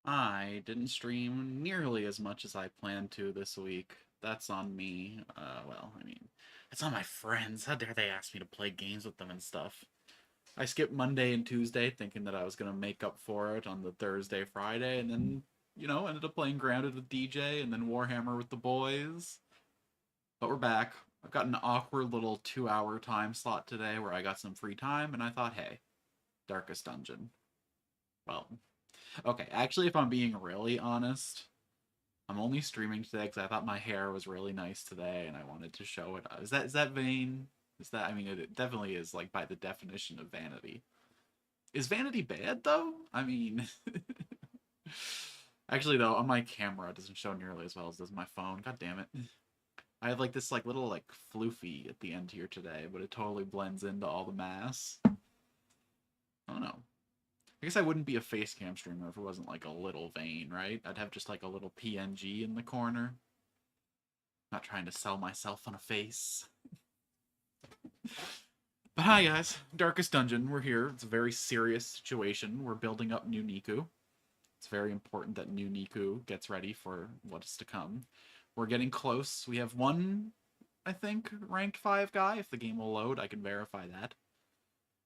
I didn't stream nearly as much as I planned to this week. That's on me. Well, I mean, it's on my friends. How dare they ask me to play games with them and stuff? I skipped Monday and Tuesday thinking that I was going to make up for it on the Thursday, Friday, and then, ended up playing Grounded with DJ and then Warhammer with the boys. But we're back. I've got an awkward little 2 hour time slot today where I got some free time, and I thought, hey, Darkest Dungeon. Well, okay, actually, if I'm being really honest, I'm only streaming today because I thought my hair was really nice today and I wanted to show it. Is that vain? Is that I mean it definitely is like by the definition of vanity. Is vanity bad though? I mean actually though, on my camera it doesn't show nearly as well as does my phone. God damn it. I have like this like little like floofy at the end here today, but it totally blends into all the mass. I don't know. I guess I wouldn't be a face cam streamer if it wasn't like a little vein, right? I'd have just like a little PNG in the corner. Not trying to sell myself on a face. But hi guys, Darkest Dungeon, we're here. It's a very serious situation. We're building up new Niku. It's very important that new Niku gets ready for what is to come. We're getting close. We have one, I think, ranked 5 guy. If the game will load, I can verify that.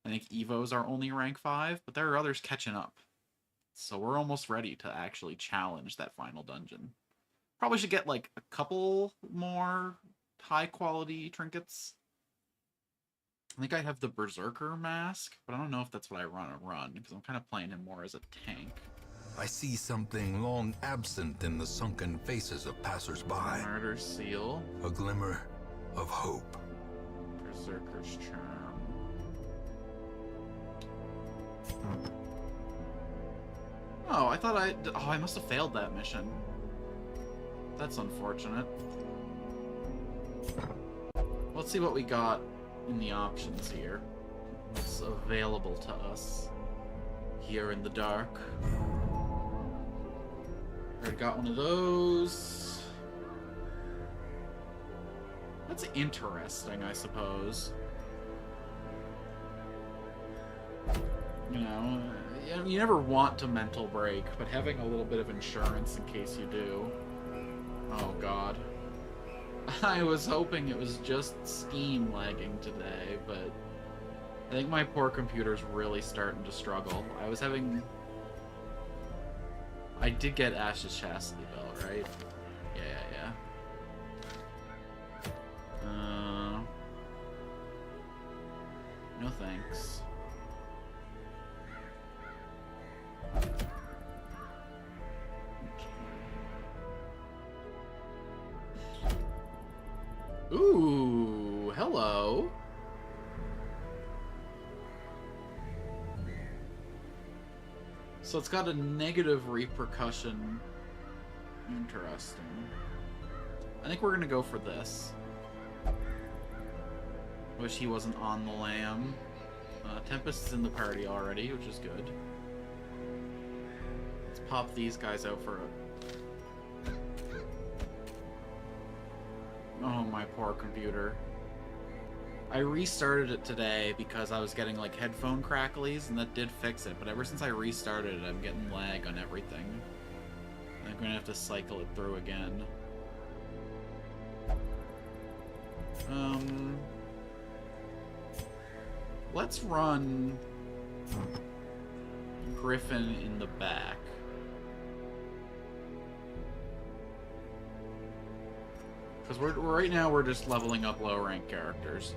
I think Evo's our only rank 5, but there are others catching up. So we're almost ready to actually challenge that final dungeon. Probably should get like a couple more high quality trinkets. I think I have the Berserker mask, but I don't know if that's what I want to run, because I'm kind of playing him more as a tank. I see something long absent in the sunken faces of passers-by. Murder Seal. A glimmer of hope. Berserker's Charm. Oh, I thought I must have failed that mission. That's unfortunate. Let's see what we got in the options here. What's available to us here in the dark. Already got one of those. That's interesting, I suppose. You know, you never want to mental break, but having a little bit of insurance in case you do. Oh god. I was hoping it was just Steam lagging today, but I think my poor computer's really starting to struggle. I did get Ash's Chastity Belt, right? Yeah. No thanks. Ooh, hello. So it's got a negative repercussion. Interesting. I think we're gonna go for this. Wish he wasn't on the lamb. Tempest is in the party already, which is good. Let's pop these guys out for a... Oh, my poor computer. I restarted it today because I was getting like headphone cracklies, and that did fix it, but ever since I restarted it, I'm getting lag on everything. I'm gonna have to cycle it through again. Let's run Griffin in the back. Because right now we're just leveling up low rank characters.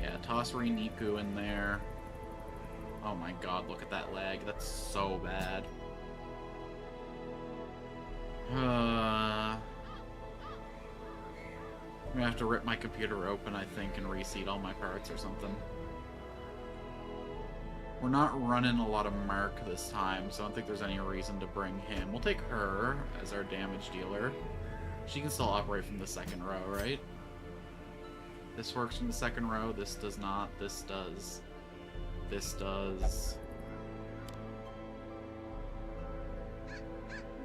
Yeah, toss Niku in there. Oh my god, look at that lag. That's so bad. I'm gonna have to rip my computer open, I think, and reseat all my parts or something. We're not running a lot of Mark this time, so I don't think there's any reason to bring him. We'll take her as our damage dealer. She can still operate from the second row, right? This works from the second row, this does not, this does. This does.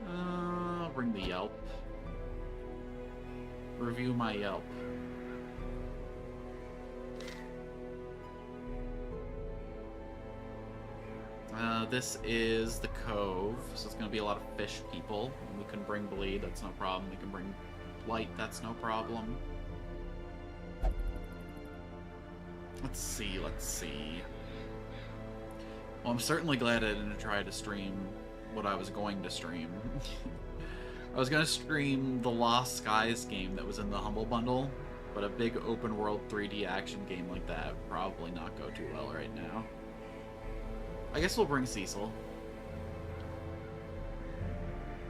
I'll bring the Yelp. Review my Yelp. This is the Cove, so it's gonna be a lot of fish people. We can bring Bleed, that's no problem. We can bring Light, that's no problem. Let's see, let's see. Well, I'm certainly glad I didn't try to stream what I was going to stream. I was gonna stream the Lost Skies game that was in the Humble Bundle, but a big open world 3D action game like that would probably not go too well right now. I guess we'll bring Cecil.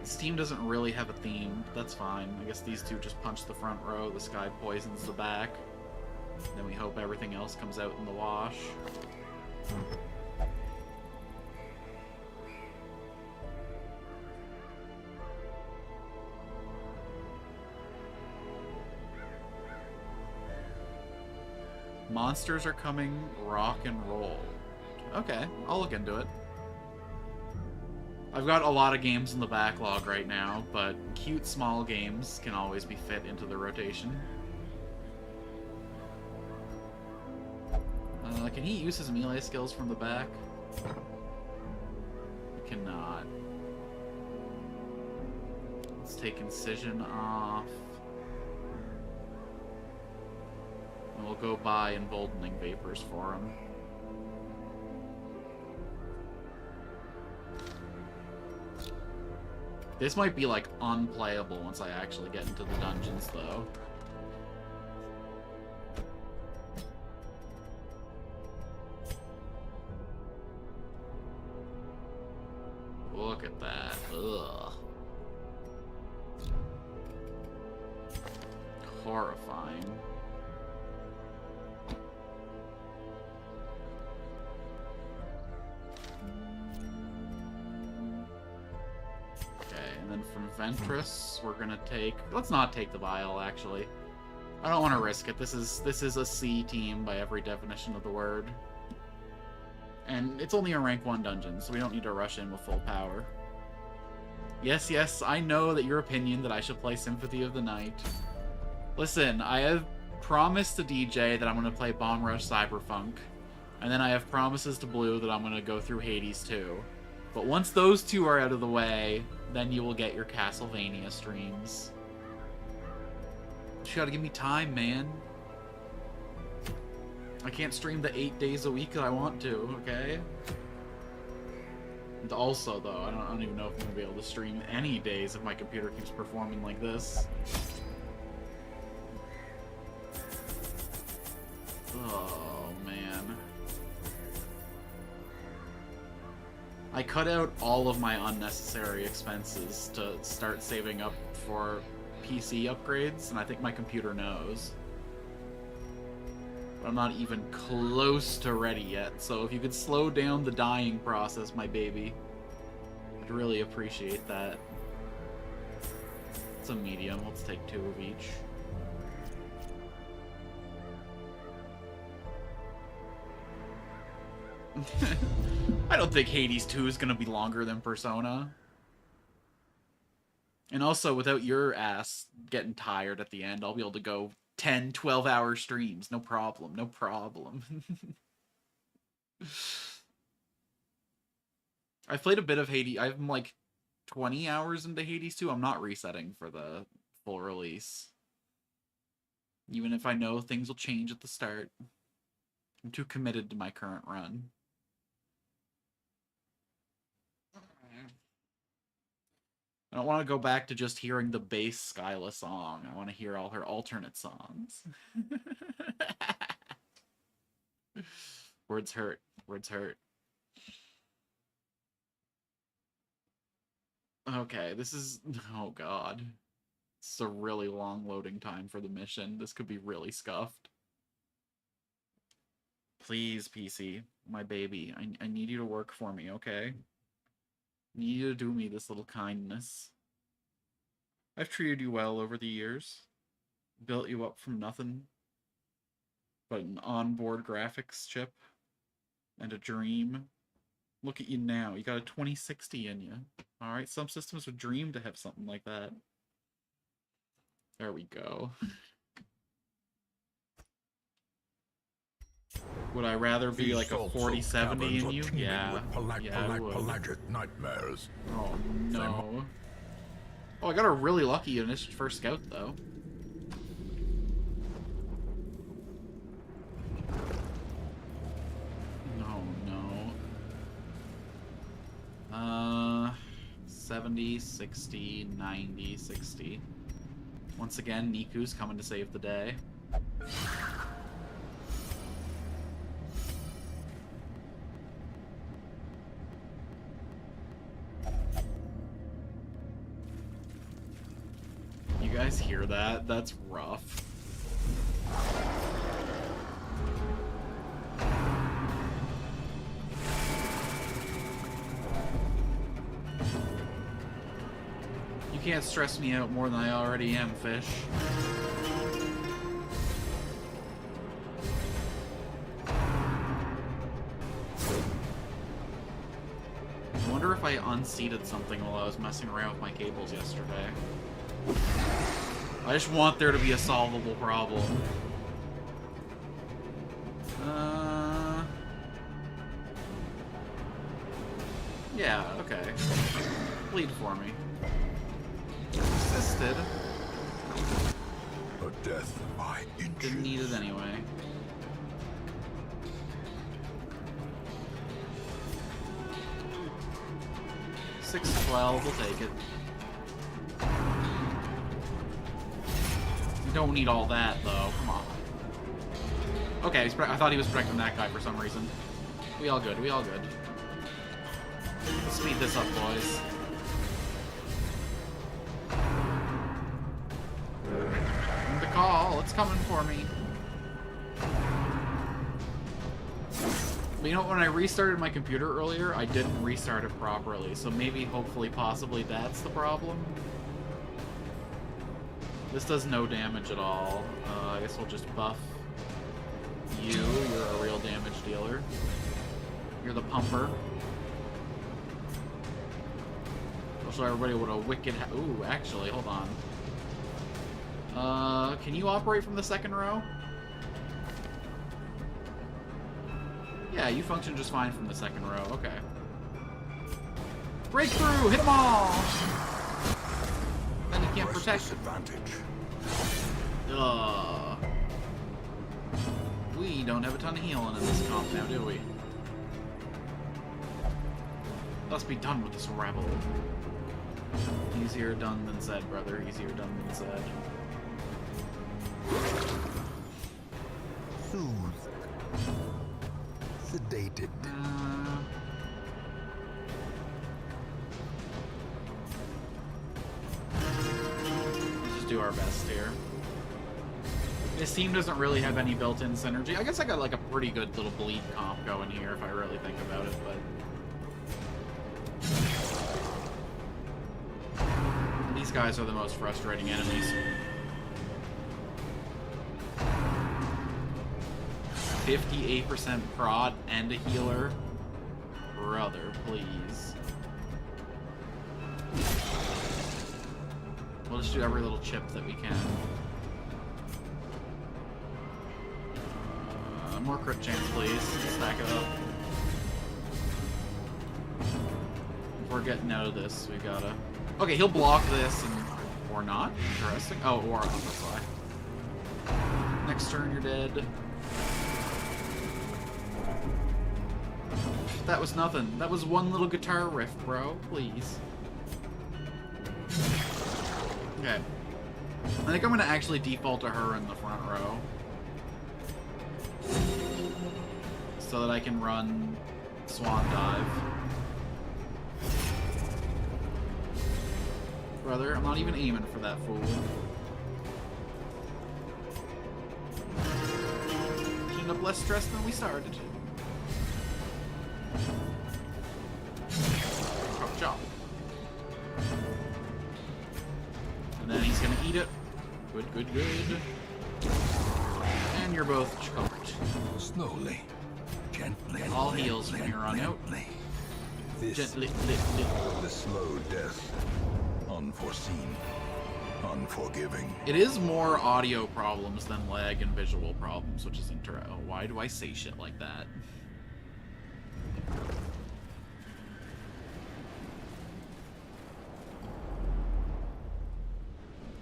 This team doesn't really have a theme, but that's fine. I guess these two just punch the front row, the Sky poisons the back. Then we hope everything else comes out in the wash. Monsters are coming, rock and roll. Okay, I'll look into it. I've got a lot of games in the backlog right now, but cute small games can always be fit into the rotation. Can he use his melee skills from the back? He cannot. Let's take Incision off. And we'll go buy Emboldening Vapors for him. This might be, like, unplayable once I actually get into the dungeons, though. Look at that. Ugh. Horrifying. And then from Ventress, we're gonna take... Let's not take the Vial, actually. I don't want to risk it. This is a C team by every definition of the word. And it's only a rank 1 dungeon, so we don't need to rush in with full power. Yes, yes, I know that your opinion that I should play Sympathy of the Night. Listen, I have promised to DJ that I'm going to play Bomb Rush Cyberpunk. And then I have promises to Blue that I'm going to go through Hades 2. But once those two are out of the way, then you will get your Castlevania streams. You gotta give me time, man. I can't stream the 8 days a week that I want to, okay? And also, though, I don't even know if I'm gonna be able to stream any days if my computer keeps performing like this. Oh, man. I cut out all of my unnecessary expenses to start saving up for PC upgrades, and I think my computer knows. But I'm not even close to ready yet, so if you could slow down the dying process, my baby, I'd really appreciate that. It's a medium, let's take 2 of each. I don't think Hades 2 is gonna be longer than Persona. And also, without your ass getting tired at the end, I'll be able to go 10, 12-hour streams. No problem, no problem. I've played a bit of Hades. I'm like 20 hours into Hades 2. I'm not resetting for the full release. Even if I know things will change at the start. I'm too committed to my current run. I don't want to go back to just hearing the base Skyla song. I want to hear all her alternate songs. Words hurt. Words hurt. Okay, this is... Oh, God. It's a really long loading time for the mission. This could be really scuffed. Please, PC. My baby. I need you to work for me, okay? I need you to do me this little kindness. I've treated you well over the years. Built you up from nothing but an onboard graphics chip and a dream. Look at you now. You got a 2060 in you. Alright, some systems would dream to have something like that. There we go. Would I rather be These like a salts of 4070 in caverns are you? teeming Yeah. with Yeah, I would. pelagic nightmares. Oh no. Oh, I got a really lucky initial first scout though. No, no. 70, 60, 90, 60. Once again, Niku's coming to save the day. You guys hear that? That's rough. You can't stress me out more than I already am, fish. I wonder if I unseated something while I was messing around with my cables yesterday. I just want there to be a solvable problem. Yeah, okay. Bleed for me. Assisted. A death by inches. Didn't need it anyway. $612, we'll take it. We don't need all that, though. Come on. Okay, I thought he was protecting that guy for some reason. We all good, we all good. Let's speed this up, boys. The call, it's coming for me. But you know, when I restarted my computer earlier, I didn't restart it properly, so maybe, hopefully, possibly that's the problem. This does no damage at all. I guess we'll just buff you. You're a real damage dealer. You're the pumper. I'll show everybody what a wicked... Ooh, actually, hold on. Can you operate from the second row? Yeah, you function just fine from the second row. Okay. Breakthrough! Hit them all! Then you can't protect. Advantage. We don't have a ton of healing in this comp now, do we? Let's be done with this rabble. Easier done than said, brother. Easier done than said. Soothed. Sedated. Let's just do our best here. This team doesn't really have any built-in synergy. I guess I got like a pretty good little bleed comp going here if I really think about it, but these guys are the most frustrating enemies. 58% prod and a healer. Brother, please. We'll just do every little chip that we can. More crit chance, please. Stack it up. If we're getting out of this, we gotta... Okay, he'll block this, and... or not. Interesting. Oh, or off, that's why. Next turn, you're dead. That was nothing. That was one little guitar riff, bro. Please. Okay. I think I'm gonna actually default to her in the front row. So that I can run Swan Dive. Brother, I'm not even aiming for that fool. Ended up less stressed than we started. Good job. And then he's gonna eat it. Good, good, good. And you're both choked. Slowly. Gently. All heals from here on out. This Gently. the slow death. Unforeseen. unforgiving. It is more audio problems than lag and visual problems, which is interesting. Oh, why do I say shit like that?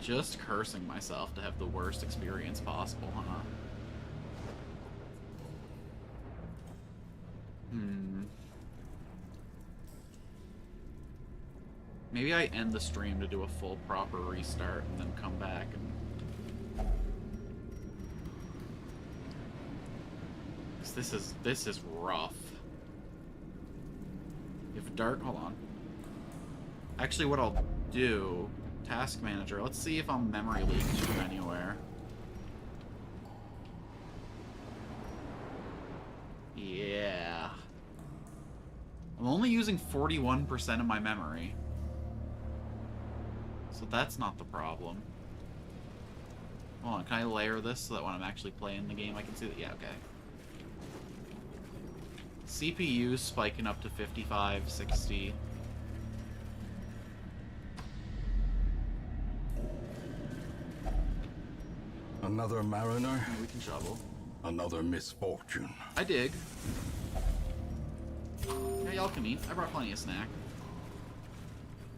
Just cursing myself to have the worst experience possible, huh? Maybe I end the stream to do a full proper restart and then come back and... 'Cause this is rough. If dark, hold on. Actually, what I'll do, task manager, let's see if I'm memory leaking from anywhere. Yeah. I'm only using 41% of my memory. So that's not the problem. Hold on, can I layer this so that when I'm actually playing the game I can see that? Yeah, okay. CPU spiking up to 55, 60. Another mariner, We can shovel. another misfortune. I dig. Yeah, y'all can eat. I brought plenty of snack.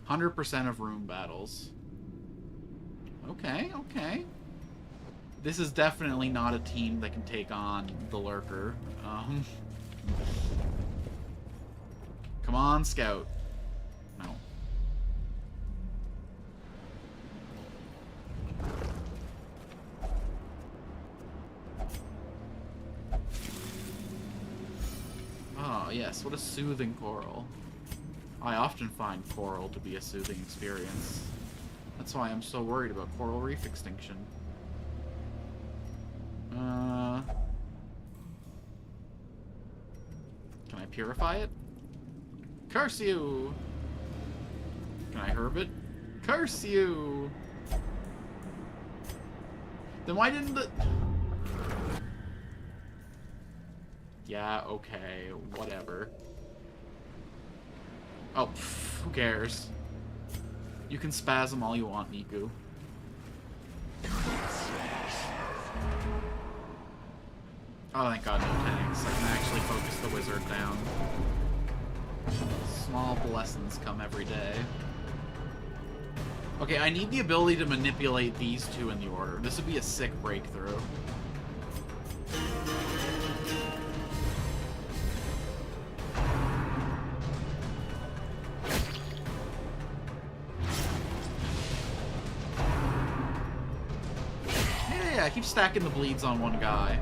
100% of room battles. Okay, okay. This is definitely not a team that can take on the Lurker. Come on, Scout. No. Oh, yes, what a soothing coral. I often find coral to be a soothing experience. That's why I'm so worried about coral reef extinction. Can I purify it? Curse you! Can I herb it? Curse you! Then why didn't the... Yeah, okay, whatever. Oh, pff, who cares? You can spasm all you want, Niku. Oh, thank God, no tanks. I can actually focus the wizard down. Small blessings come every day. Okay, I need the ability to manipulate these two in the order. This would be a sick breakthrough. Yeah, keep stacking the bleeds on one guy.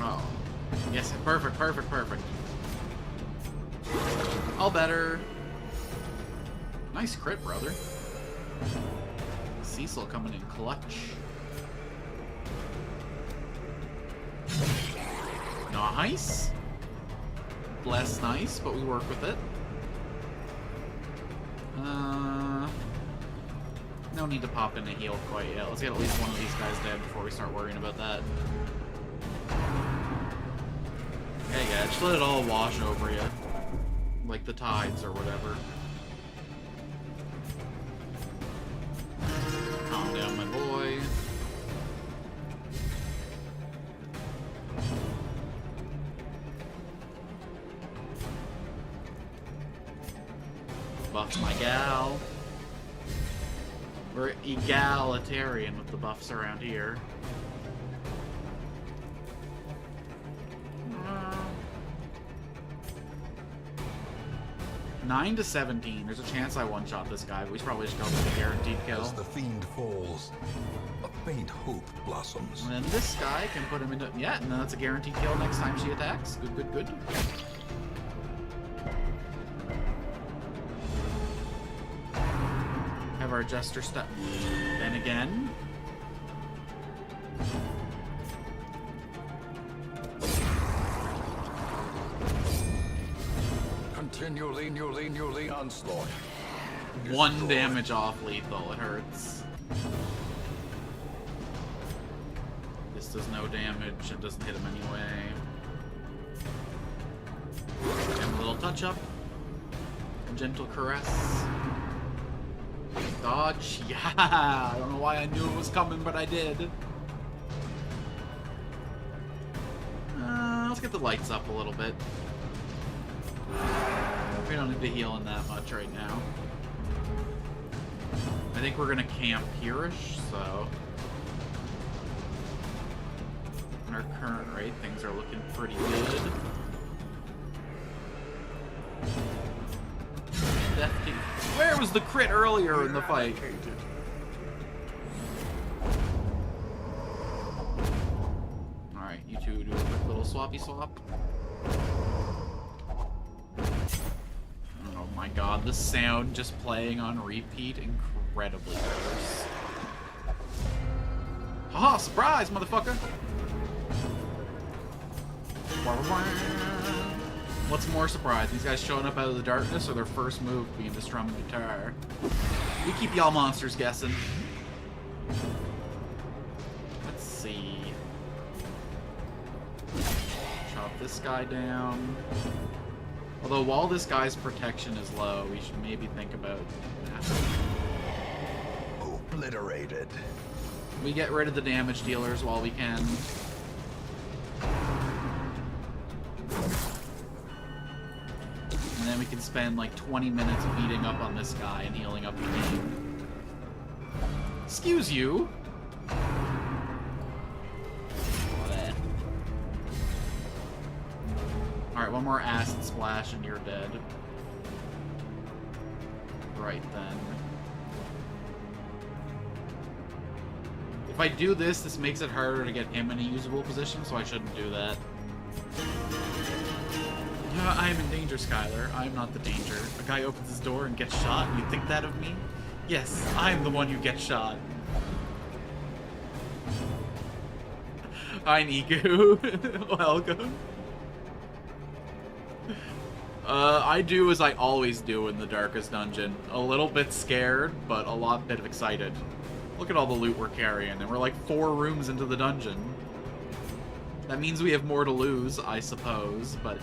Oh. Yes, perfect, perfect, perfect. All better. Nice crit, brother. Cecil coming in clutch. Nice. Less nice, but we work with it. No need to pop in a heal quite yet. Let's get at least one of these guys dead before we start worrying about that. Yeah, yeah, just let it all wash over you. Like the tides or whatever. Calm down, my boy. Buff my gal. We're egalitarian with the buffs around here. 9 to 17. There's a chance I one-shot this guy, but we should probably just go with a guaranteed kill. As the fiend falls, a faint hope blossoms. And then this guy can put him into... Yeah, and then that's a guaranteed kill next time she attacks. Good, good, good. Have our Jester step. Then again. Continually onslaught. One Destroy. damage off lethal. It hurts. This does no damage. It doesn't hit him anyway. Give him a little touch up. A gentle caress. Dodge? Yeah! I don't know why I knew it was coming, but I did. Let's get the lights up a little bit. We don't need to heal in that much right now. I think we're gonna camp here-ish, so... at our current rate, things are looking pretty good. Where was the crit earlier in the fight? Alright, you two do a quick little swappy swap. Oh my god, the sound just playing on repeat, incredibly diverse. Haha, surprise, motherfucker! What's more surprising, these guys showing up out of the darkness or their first move being to strum a guitar? We keep y'all monsters guessing. Let's see. Chop this guy down. Although while this guy's protection is low, we should maybe think about that. Obliterated. We get rid of the damage dealers while we can. And then we can spend like 20 minutes beating up on this guy and healing up the game. Excuse you. Alright, one more acid splash and you're dead. Right then. If I do this, this makes it harder to get him in a usable position, so I shouldn't do that. I am in danger, Skylar. I am not the danger. A guy opens his door and gets shot, and you think that of me? Yes, I am the one who gets shot. Hi, Niku. Welcome. I do as I always do in the darkest dungeon. A little bit scared, but a lot bit excited. Look at all the loot we're carrying, and we're like 4 rooms into the dungeon. That means we have more to lose, I suppose, but...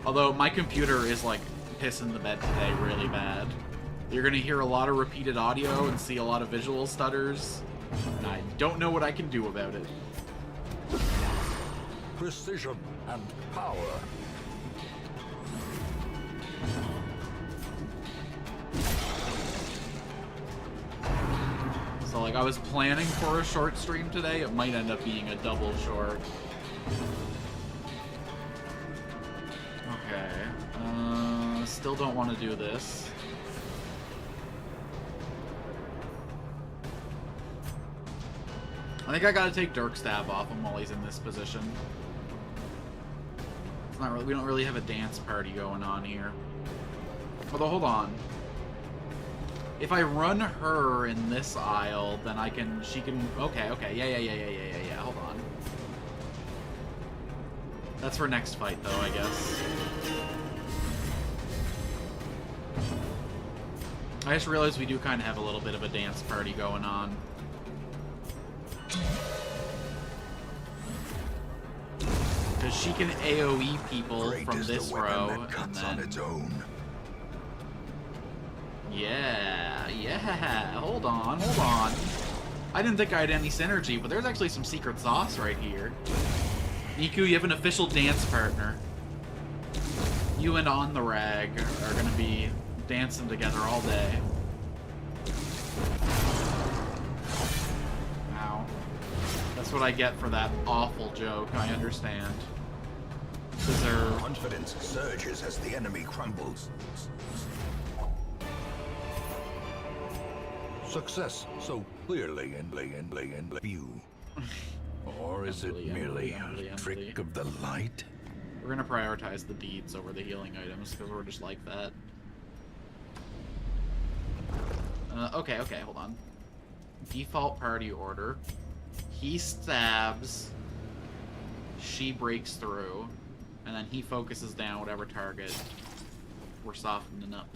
although my computer is like pissing the bed today really bad. You're gonna hear a lot of repeated audio and see a lot of visual stutters, and I don't know what I can do about it. Precision and power. So like I was planning for a short stream today, it might end up being a double short. Okay, still don't want to do this. I think I gotta take Dirk Stab off him while he's in this position. It's not really, we don't really have a dance party going on here. Although, hold on. If I run her in this aisle, then I can, she can, okay, yeah, hold on. That's for next fight, though, I guess. I just realized we do kind of have a little bit of a dance party going on. Because she can AoE people from this row, and then... on its own. Yeah, hold on. I didn't think I had any synergy, but there's actually some secret sauce right here. Niku, you have an official dance partner. You and On the Rag are gonna be dancing together all day. Ow. That's what I get for that awful joke, I understand. Deserve. Confidence surges as the enemy crumbles. Success so clearly in view. Or is it merely a trick of the light? We're gonna prioritize the deeds over the healing items, because we're just like that. Okay, hold on. Default party order. He stabs, she breaks through, and then he focuses down whatever target we're softening up.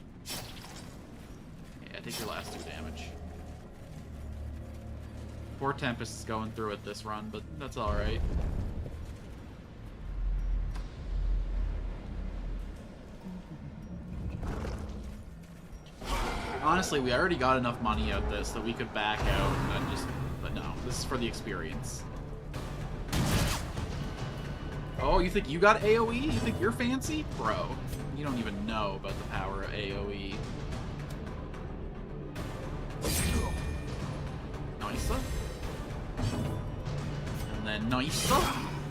Yeah, take your last 2 damage. Poor Tempest is going through it this run, but that's alright. honestly, we already got enough money out this that we could back out and then just... But no, this is for the experience. Oh, you think you got AoE? You think you're fancy? Bro, you don't even know about the power of AoE. Nicer. And then nicer.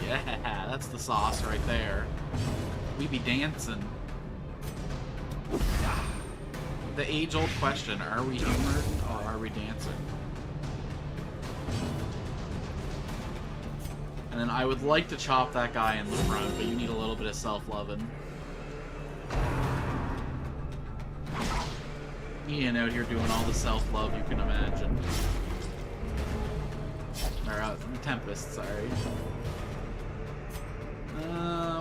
Yeah, that's the sauce right there. We be dancing. The age-old question, are we humored or are we dancing? And then I would like to chop that guy in the front, but you need a little bit of self-loving. Ian out here doing all the self-love you can imagine. Or, Tempest, sorry.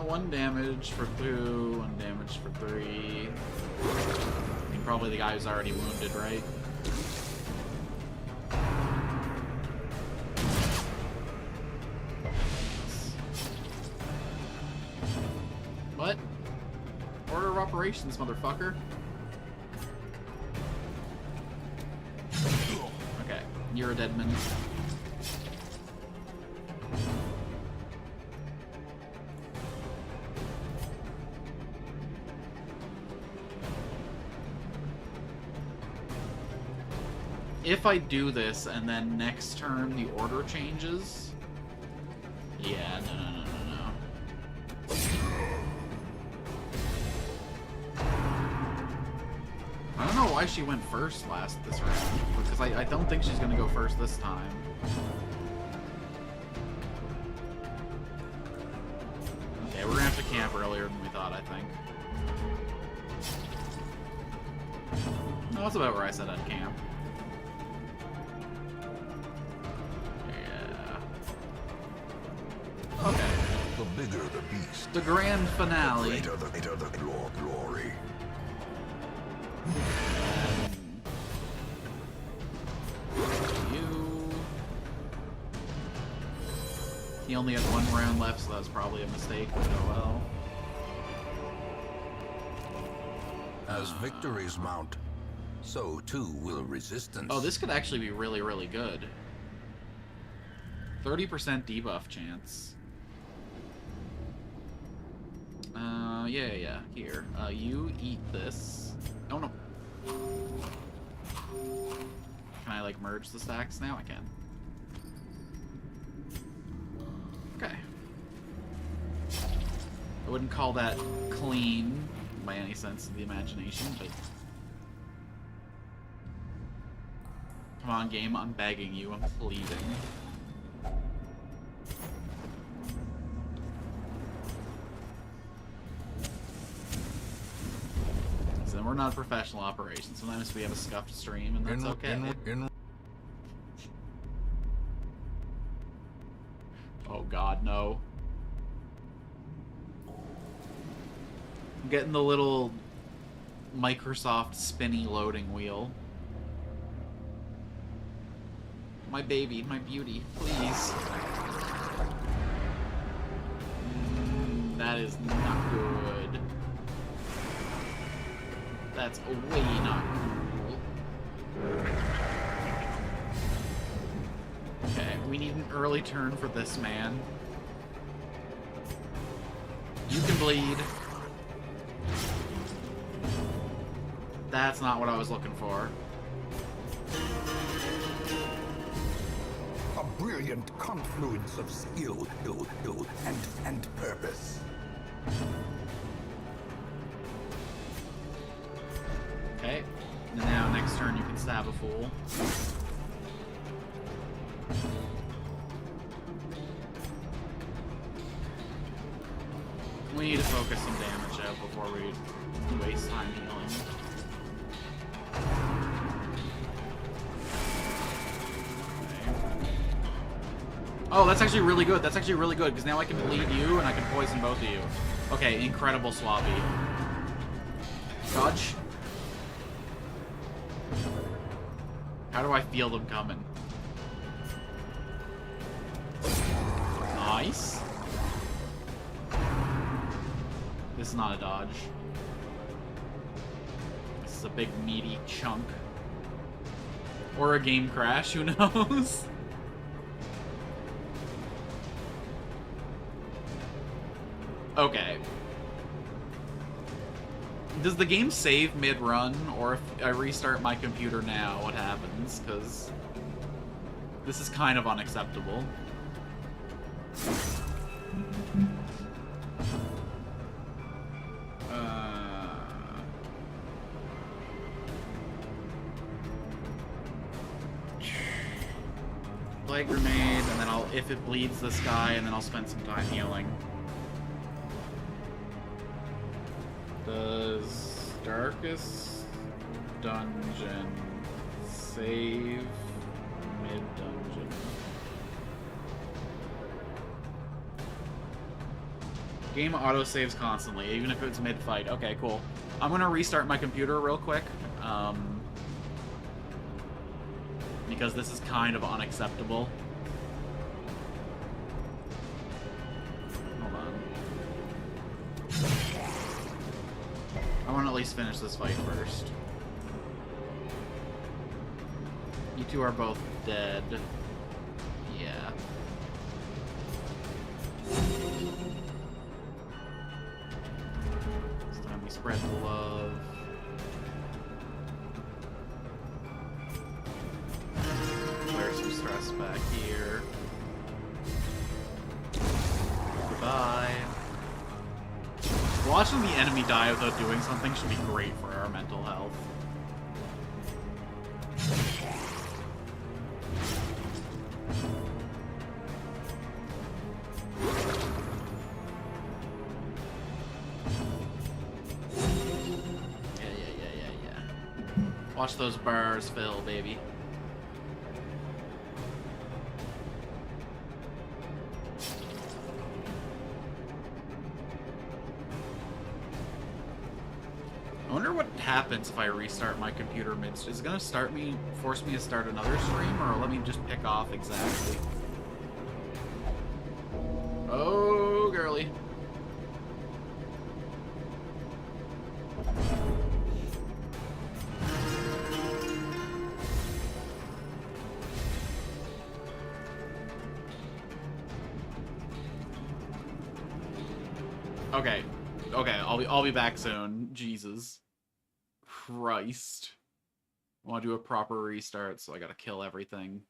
1 damage for 2, 1 damage for 3. I mean, probably the guy who's already wounded, right? What? Order of operations, motherfucker. Okay, you're a dead man. If I do this and then next turn the order changes... Yeah, no. I don't know why she went first this round, because I don't think she's gonna go first this time. Okay, we're gonna have to camp earlier than we thought, I think. No, that's about where I said I'd camp. Okay. The bigger the beast, the grand finale. the greater the glory. He only had 1 round left, so that was probably a mistake, but oh well. As victories mount, so too will resistance. Oh, this could actually be really, really good. 30% debuff chance. Yeah. Here. You eat this. Oh, no. Can I, like, merge the stacks now? I can. Okay. I wouldn't call that clean by any sense of the imagination, but... Come on, game. I'm begging you. I'm pleading. So we're not a professional operation. Sometimes we have a scuffed stream, and that's okay. Oh god, no. I'm getting the little Microsoft spinny loading wheel. My baby, my beauty, please. That is not good. That's way not cool. Okay, we need an early turn for this man. You can bleed. That's not what I was looking for. A brilliant confluence of skill, and purpose. Okay, and now next turn you can stab a fool. We need to focus some damage out before we waste time healing. Oh, that's actually really good. That's actually really good, because now I can bleed you and I can poison both of you. Okay, incredible Swappy. Dodge. How do I feel them coming? Nice. This is not a dodge. This is a big meaty chunk. Or a game crash, who knows? Okay. Does the game save mid-run, or if I restart my computer now, what happens? Because this is kind of unacceptable. Plague grenade, and then if it bleeds this guy, and then I'll spend some time healing. Does Darkest Dungeon save mid-dungeon? Game auto-saves constantly, even if it's mid-fight. Okay, cool. I'm gonna restart my computer real quick. Because this is kind of unacceptable. Hold on. I want to at least finish this fight first. You two are both dead. Yeah. This time we spread the love. Clear some stress back here. Goodbye. Watching the enemy die without doing something should be great for our mental health. Yeah. Watch those bars fill, baby. I wonder what happens if I restart my computer mid. Is it gonna force me to start another stream, or let me just pick off exactly? Oh, girly. Okay. Okay, I'll be back soon. Jesus Christ. I want to do a proper restart, so I gotta kill everything.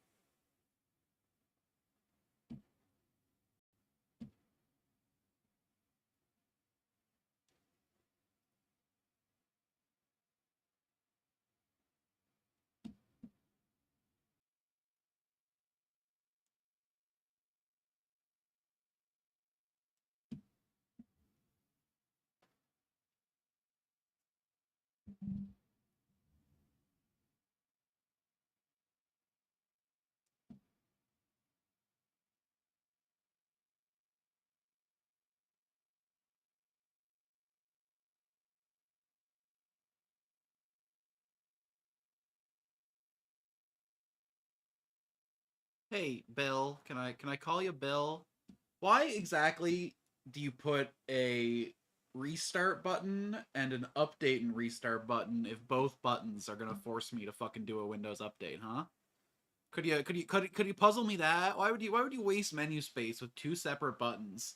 Hey, Bill, can I call you Bill? Why exactly do you put a restart button and an update and restart button if both buttons are gonna force me to fucking do a Windows update, huh? Could you puzzle me that? Why would you waste menu space with two separate buttons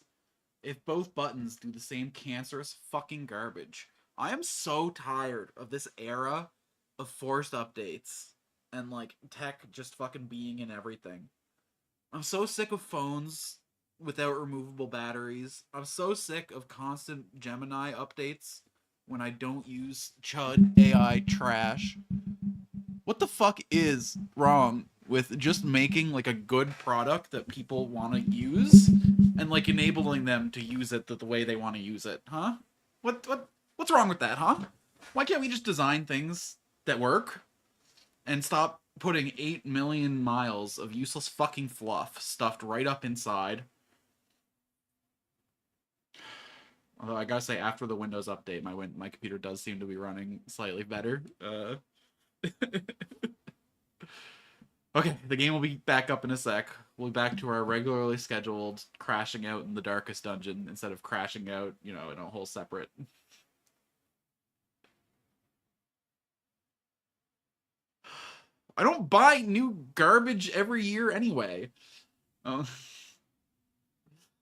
if both buttons do the same cancerous fucking garbage? I am so tired of this era of forced updates and like tech just fucking being in everything. I'm so sick of phones without removable batteries. I'm so sick of constant Gemini updates when I don't use Chud AI trash. What the fuck is wrong with just making like a good product that people want to use and like enabling them to use it the way they want to use it, huh? What's wrong with that, huh? Why can't we just design things that work and stop putting 8 million miles of useless fucking fluff stuffed right up inside? Although I gotta say, after the Windows update, my computer does seem to be running slightly better. Okay, the game will be back up in a sec. We'll be back to our regularly scheduled crashing out in the darkest dungeon instead of crashing out, in a whole separate. I don't buy new garbage every year anyway. Oh.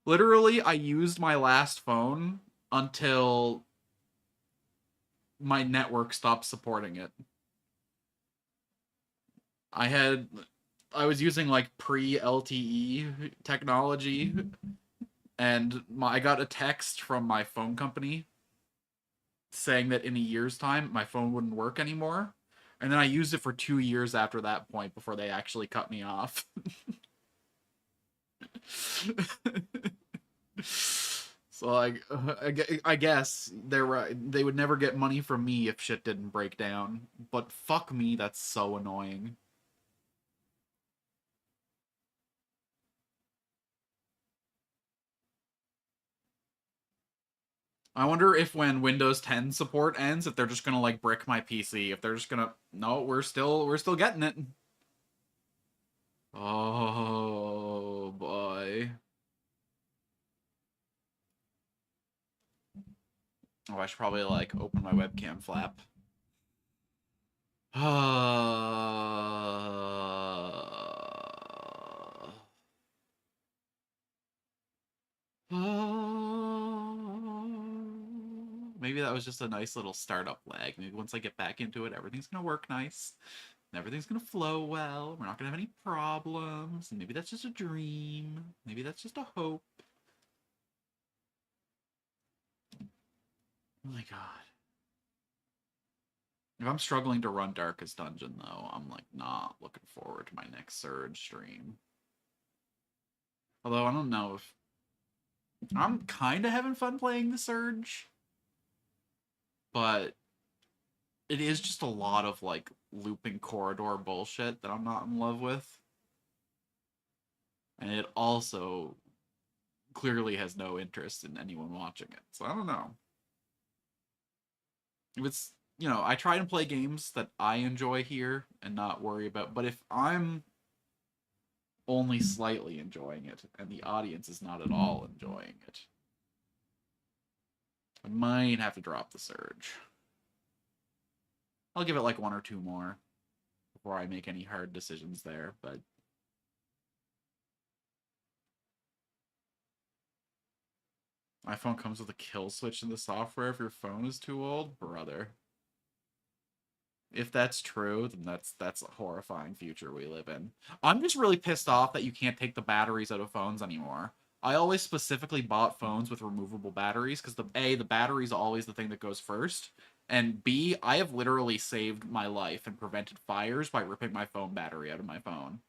Literally, I used my last phone until my network stopped supporting it. I was using like pre-LTE technology, and I got a text from my phone company saying that in a year's time my phone wouldn't work anymore. And then I used it for 2 years after that point before they actually cut me off. So like, I guess they're right. They would never get money from me if shit didn't break down. But fuck me, that's so annoying. I wonder if when Windows 10 support ends, if they're just gonna like brick my PC. If they're just gonna no, we're still getting it. Oh boy. Oh, I should probably like open my webcam flap. Maybe that was just a nice little startup lag. Maybe once I get back into it, everything's gonna work nice. Everything's gonna flow well. We're not gonna have any problems. Maybe that's just a dream. Maybe that's just a hope. Oh my god. If I'm struggling to run Darkest Dungeon, though, I'm like not looking forward to my next Surge stream. Although I don't know if I'm kind of having fun playing the Surge, but it is just a lot of like looping corridor bullshit that I'm not in love with. And it also clearly has no interest in anyone watching it. So I don't know. If it's, I try and play games that I enjoy here and not worry about, but if I'm only slightly enjoying it and the audience is not at all enjoying it, I might have to drop the Surge. I'll give it like one or two more before I make any hard decisions there, but my phone comes with a kill switch in the software if your phone is too old, brother. If that's true, then that's a horrifying future we live in. I'm just really pissed off that you can't take the batteries out of phones anymore. I always specifically bought phones with removable batteries because the battery is always the thing that goes first, and B, I have literally saved my life and prevented fires by ripping my phone battery out of my phone.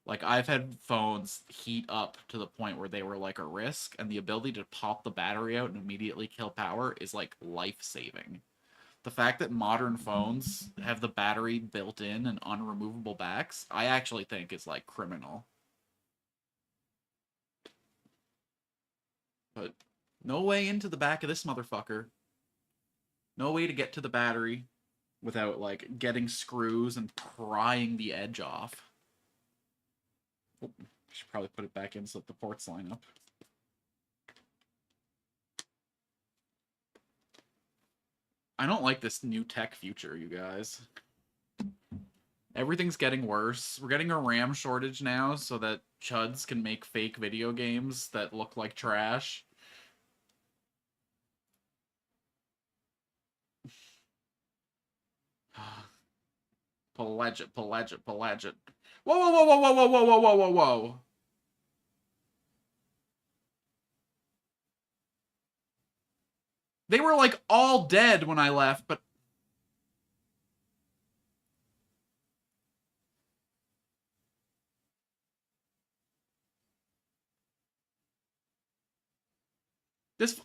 Like, I've had phones heat up to the point where they were like a risk, and the ability to pop the battery out and immediately kill power is like life-saving. The fact that modern phones have the battery built in and unremovable backs, I actually think is like criminal. But no way into the back of this motherfucker. No way to get to the battery without like getting screws and prying the edge off. Oh, I should probably put it back in so that the ports line up. I don't like this new tech future, you guys. Everything's getting worse. We're getting a RAM shortage now so that chuds can make fake video games that look like trash. Pelagit, Pelagit, Pelagit. Whoa, whoa, whoa, whoa, whoa, whoa, whoa, whoa, whoa, whoa. They were like all dead when I left, but this.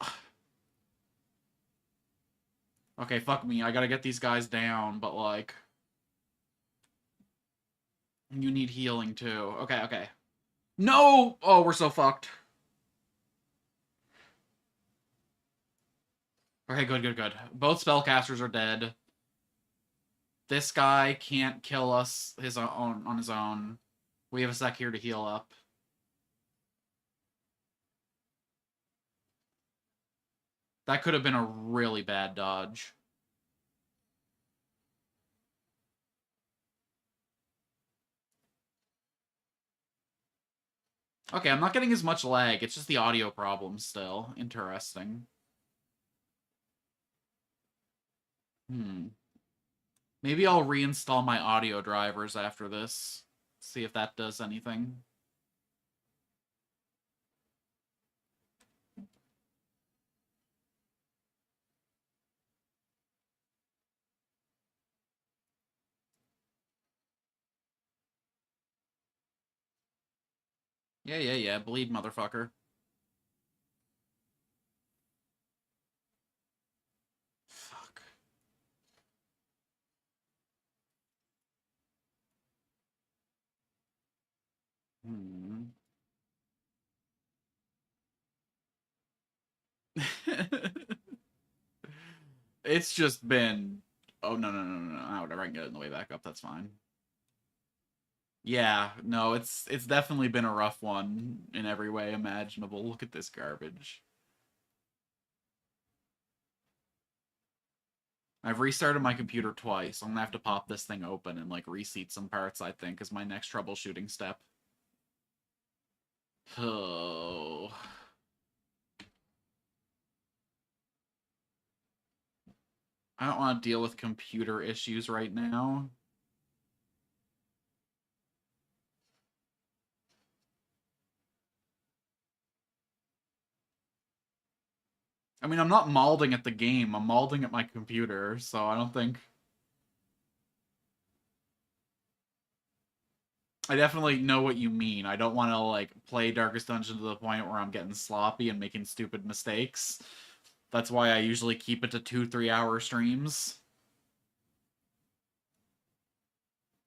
Okay, fuck me. I gotta get these guys down, but like. You need healing too. Okay, okay. No! Oh, we're so fucked. Okay, good, good, good. Both spellcasters are dead. This guy can't kill us on his own. We have a sec here to heal up. That could have been a really bad dodge. Okay, I'm not getting as much lag. It's just the audio problem still. Interesting. Maybe I'll reinstall my audio drivers after this. See if that does anything. Yeah. Bleed, motherfucker. Fuck. It's just been... Oh, no. Whatever, I can get it in the way back up. That's fine. Yeah, no, it's definitely been a rough one in every way imaginable. Look at this garbage. I've restarted my computer twice. I'm gonna have to pop this thing open and, like, reseat some parts, I think, is my next troubleshooting step. Oh... I don't want to deal with computer issues right now. I mean, I'm not malding at the game. I'm malding at my computer, so I don't think... I definitely know what you mean. I don't want to, like, play Darkest Dungeon to the point where I'm getting sloppy and making stupid mistakes. That's why I usually keep it to 2-3 hour streams.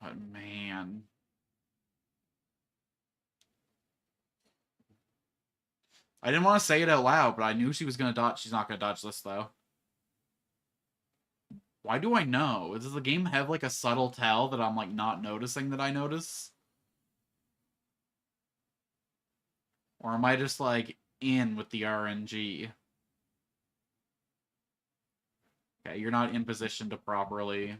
But man... I didn't want to say it out loud, but I knew she was going to dodge. She's not going to dodge this, though. Why do I know? Does the game have, like, a subtle tell that I'm, like, not noticing that I notice? Or am I just, like, in with the RNG? Okay, you're not in position to properly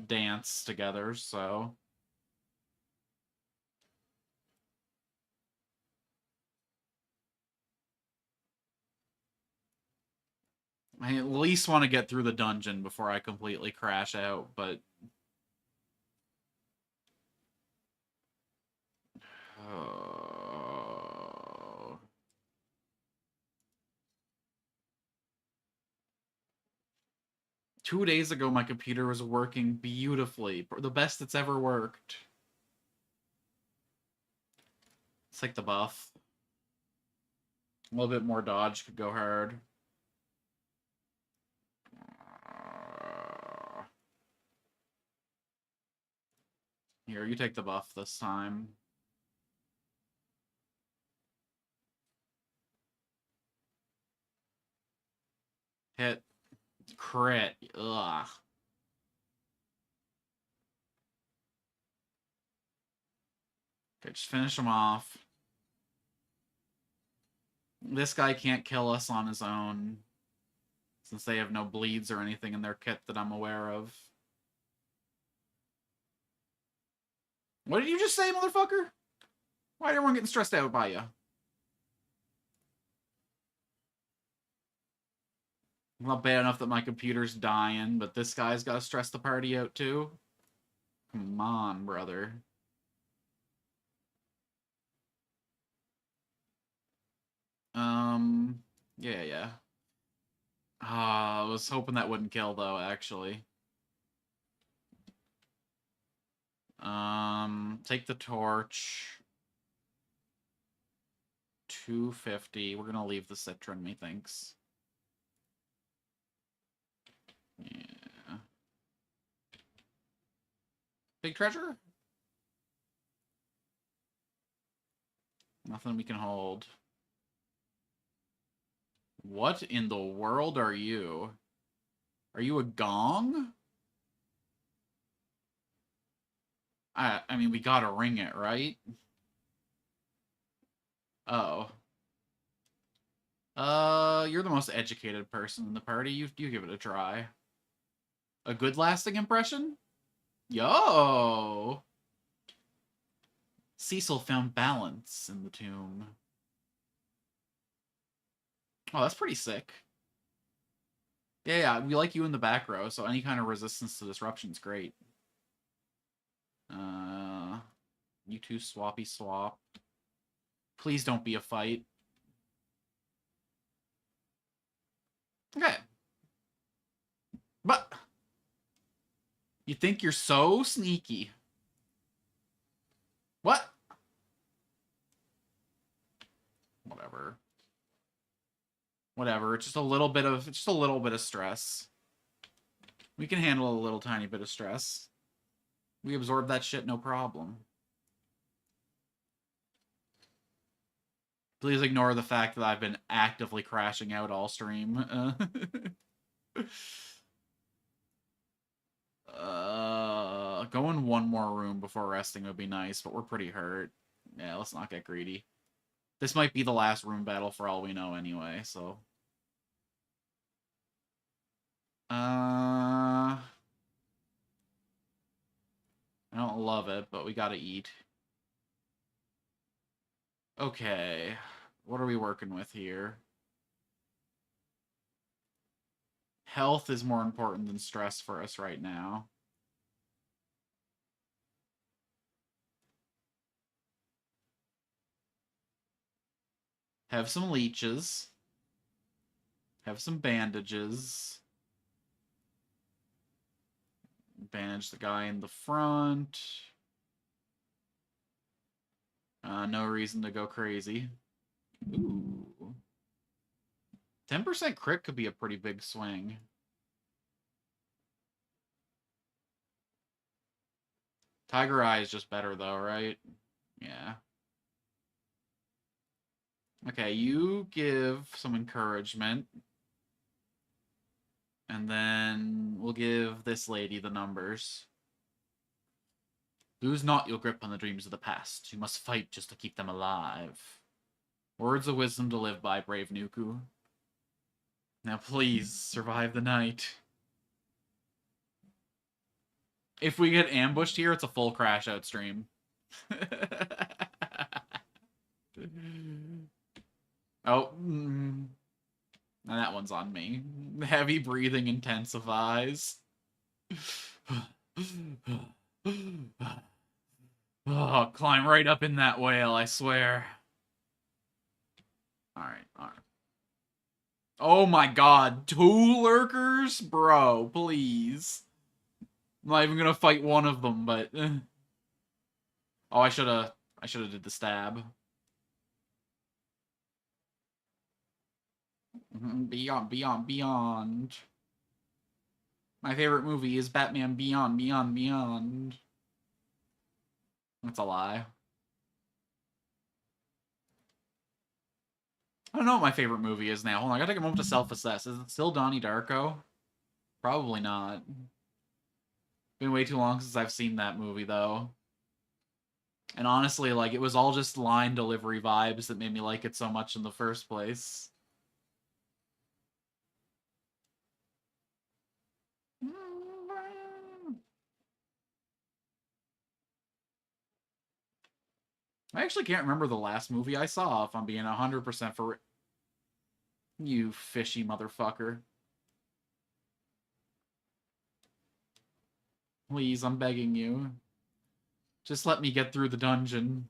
dance together, so... I at least want to get through the dungeon before I completely crash out, but... Oh... 2 days ago, my computer was working beautifully. The best it's ever worked. It's like the buff. A little bit more dodge could go hard. Here, you take the buff this time. Hit. Crit. Ugh. Okay, just finish him off. This guy can't kill us on his own, since they have no bleeds or anything in their kit that I'm aware of. What did you just say, motherfucker? Why is everyone getting stressed out by you? Not bad enough that my computer's dying, but this guy's got to stress the party out too? Come on, brother. Yeah. I was hoping that wouldn't kill, though, actually. Take the torch. 250. We're gonna leave the citron, methinks. Yeah. Big treasure? Nothing we can hold. What in the world are you? Are you a gong? I mean, we gotta ring it, right? Oh. You're the most educated person in the party. You give it a try. A good lasting impression? Yo! Cecil found balance in the tomb. Oh, that's pretty sick. Yeah, we like you in the back row, so any kind of resistance to disruption is great. You two swappy swap. Please don't be a fight. Okay. But you think you're so sneaky. What? Whatever. Whatever. It's just a little bit of stress. We can handle a little tiny bit of stress. We absorb that shit no problem. Please ignore the fact that I've been actively crashing out all stream. Go in one more room before resting would be nice, but we're pretty hurt. Yeah, let's not get greedy. This might be the last room battle for all we know anyway, so... I don't love it, but we gotta eat. Okay. What are we working with here? Health is more important than stress for us right now. Have some leeches. Have some bandages. Bandage the guy in the front. No reason to go crazy. Ooh. 10% crit could be a pretty big swing. Tiger Eye is just better though, right? Yeah. Okay, you give some encouragement. And then we'll give this lady the numbers. Lose not your grip on the dreams of the past. You must fight just to keep them alive. Words of wisdom to live by, brave Nuku. Now please, survive the night. If we get ambushed here, it's a full crash out stream. Oh, and that one's on me. Heavy breathing intensifies. Oh, climb right up in that whale, I swear. Alright. Oh my god, 2 lurkers? Bro, please. I'm not even gonna fight one of them, but... Oh, I should've did the stab. Beyond. My favorite movie is Batman Beyond. That's a lie. I don't know what my favorite movie is now. Hold on, I gotta take a moment to self-assess. Is it still Donnie Darko? Probably not. Been way too long since I've seen that movie, though. And honestly, like, it was all just line delivery vibes that made me like it so much in the first place. I actually can't remember the last movie I saw, if I'm being 100% for... You fishy motherfucker. Please, I'm begging you. Just let me get through the dungeon.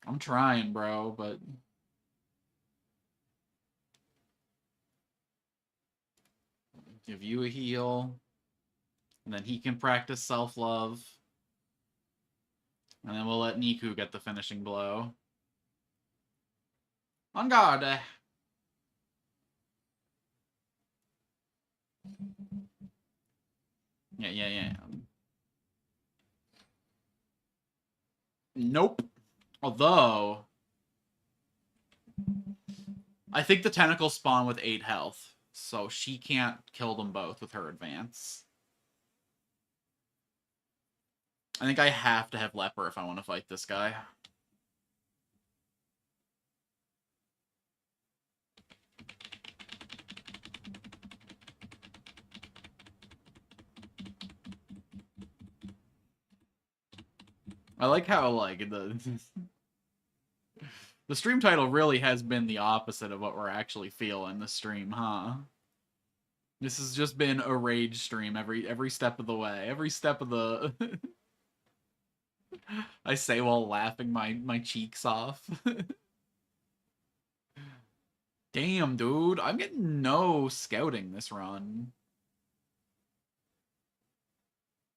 I'm trying, bro, but... Give you a heal. And then he can practice self-love. And then we'll let Niku get the finishing blow. On guard! Yeah. Nope. Although... I think the tentacles spawn with 8 health. So she can't kill them both with her advance. I think I have to have Leper if I want to fight this guy. I like how, like, the stream title really has been the opposite of what we're actually feeling the stream, huh? This has just been a rage stream every step of the way. Every step of the I say while laughing my cheeks off. Damn, dude. I'm getting no scouting this run.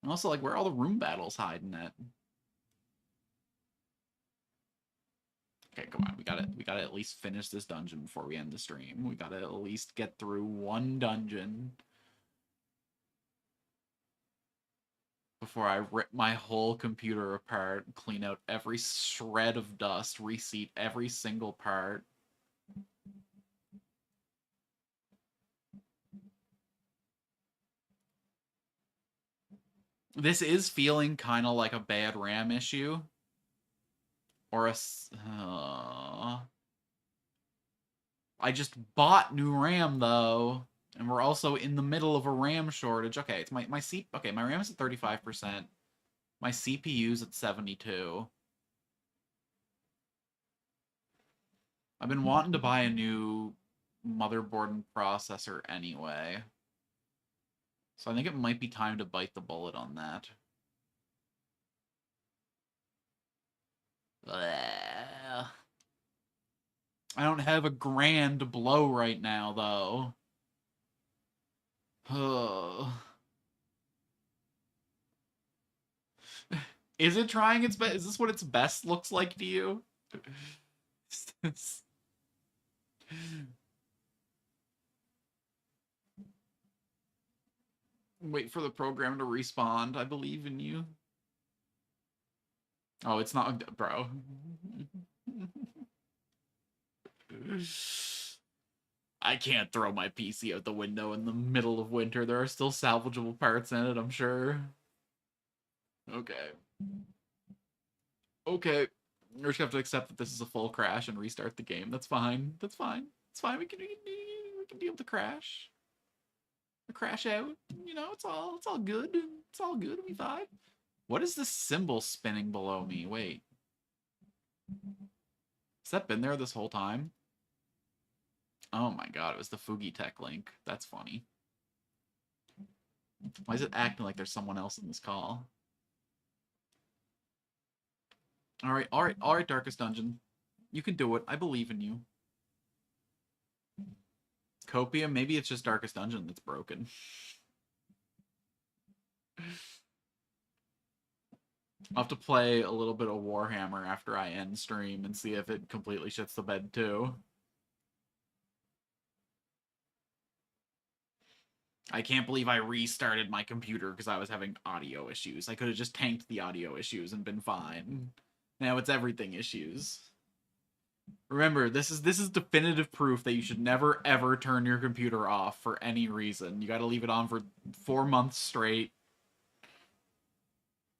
And also, like, where are all the room battles hiding at? Okay, come on. We gotta at least finish this dungeon before we end the stream. We gotta at least get through one dungeon before I rip my whole computer apart, clean out every shred of dust, reseat every single part. This is feeling kind of like a bad RAM issue. Or a... I just bought new RAM, though. And we're also in the middle of a RAM shortage. Okay, it's my C... Okay, my RAM is at 35%. My CPU's at 72. I've been wanting to buy a new motherboard and processor anyway. So I think it might be time to bite the bullet on that. Bleh. I don't have a grand blow right now, though. Is it trying its best? Is this what its best looks like to you? Wait for the program to respawn. I believe in you. Oh, it's not, bro. I can't throw my PC out the window in the middle of winter. There are still salvageable parts in it, I'm sure. Okay. Okay. We're just gonna have to accept that this is a full crash and restart the game. That's fine. That's fine. It's fine. We can deal with the crash. The crash out. You know, it's all good. It's all good. We vibe. What is this symbol spinning below me? Wait. Has that been there this whole time? Oh my god, it was the Fugi Tech link. That's funny. Why is it acting like there's someone else in this call? Alright, Darkest Dungeon. You can do it. I believe in you. Copium, maybe it's just Darkest Dungeon that's broken. I'll have to play a little bit of Warhammer after I end stream and see if it completely shits the bed too. I can't believe I restarted my computer because I was having audio issues. I could have just tanked the audio issues and been fine. Now it's everything issues. Remember, this is definitive proof that you should never ever turn your computer off for any reason. You got to leave it on for 4 months straight.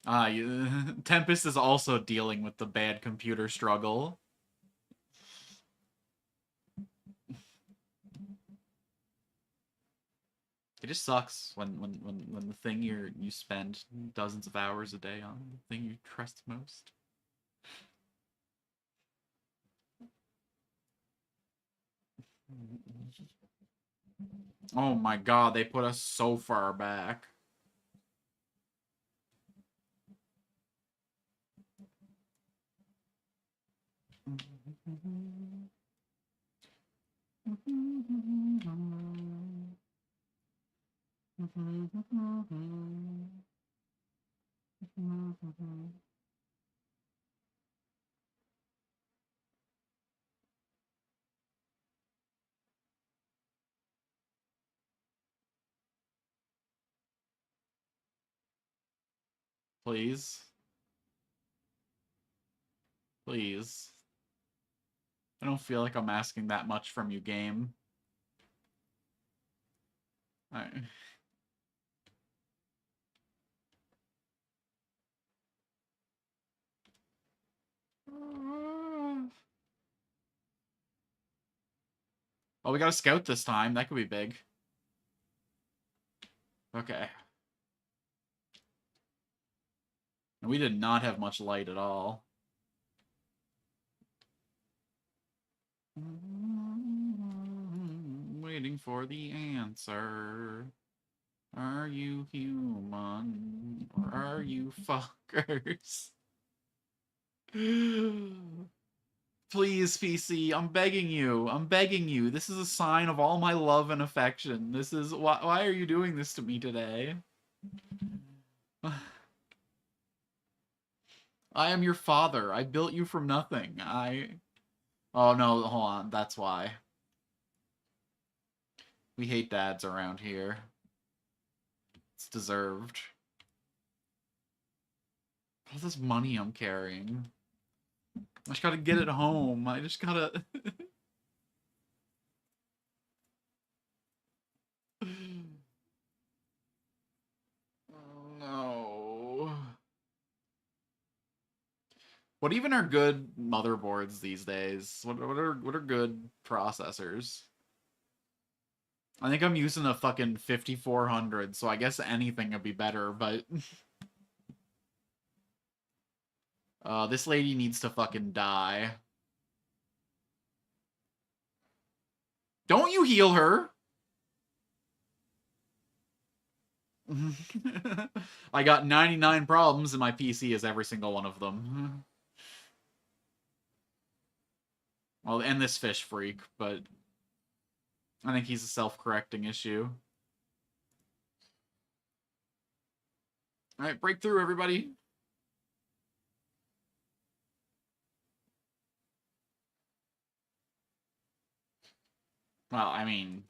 Tempest is also dealing with the bad computer struggle. It just sucks when the thing you spend dozens of hours a day on, the thing you trust most. Oh my god, they put us so far back. Please. Please. I don't feel like I'm asking that much from you, game. I... Oh, we got a scout this time. That could be big. Okay. And we did not have much light at all. Waiting for the answer. Are you human? Or are you fuckers? Please, PC, I'm begging you. I'm begging you. This is a sign of all my love and affection. This is... Why are you doing this to me today? I am your father. I built you from nothing. Oh, no, hold on. That's why. We hate dads around here. It's deserved. All this money I'm carrying. I just gotta get it home. I just gotta... Oh, no. What even are good motherboards these days? What are good processors? I think I'm using a fucking 5400, so I guess anything would be better, but... this lady needs to fucking die. Don't you heal her! I got 99 problems, and my PC is every single one of them. Well, and this fish freak, but... I think he's a self-correcting issue. Alright, breakthrough, everybody. Well, I mean...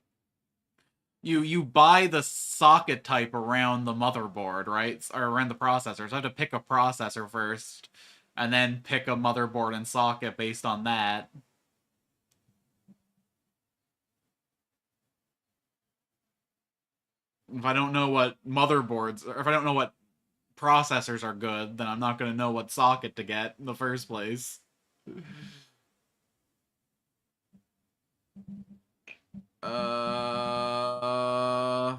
You buy the socket type around the motherboard, right? Or around the processor. So I have to pick a processor first, and then pick a motherboard and socket based on that. If I don't know what motherboards, or if I don't know what processors are good, then I'm not going to know what socket to get in the first place. I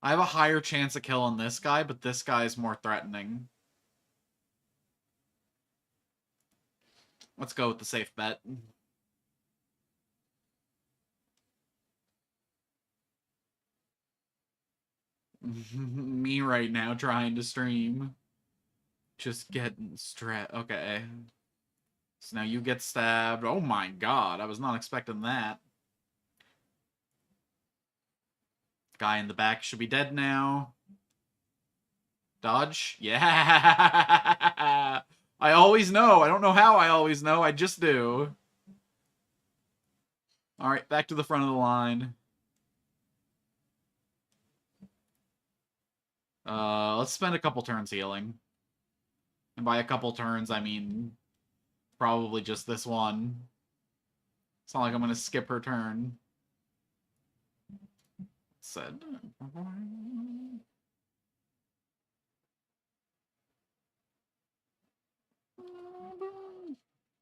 have a higher chance of killing this guy, but this guy is more threatening. Let's go with the safe bet. Me right now trying to stream. Just getting stressed. Okay. So now you get stabbed. Oh my god, I was not expecting that. Guy in the back should be dead now. Dodge? Yeah! I always know. I don't know how I always know. I just do. Alright, back to the front of the line. Let's spend a couple turns healing. And by a couple turns, I mean probably just this one. It's not like I'm gonna skip her turn. Said.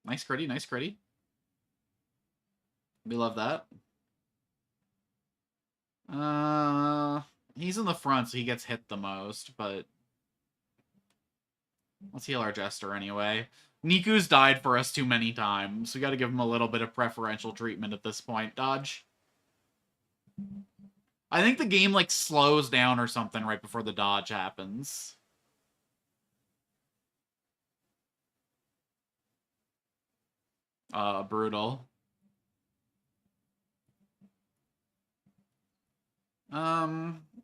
Nice critty, nice critty. We love that. He's in the front, so he gets hit the most, but... Let's heal our Jester anyway. Niku's died for us too many times. We gotta give him a little bit of preferential treatment at this point. Dodge. I think the game, like, slows down or something right before the dodge happens. Brutal.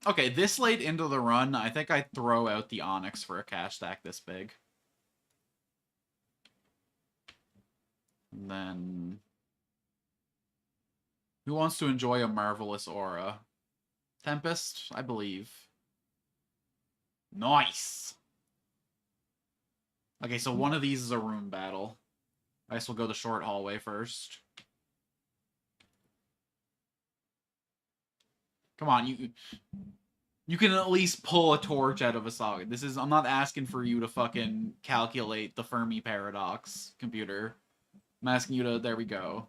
Okay, this late into the run, I think I throw out the Onyx for a cash stack this big. And then... Who wants to enjoy a marvelous aura? Tempest, I believe. Nice! Okay, so one of these is a room battle. I guess we'll go the short hallway first. Come on, you can at least pull a torch out of a socket. This is... I'm not asking for you to fucking calculate the Fermi paradox, computer. I'm asking you to... There we go.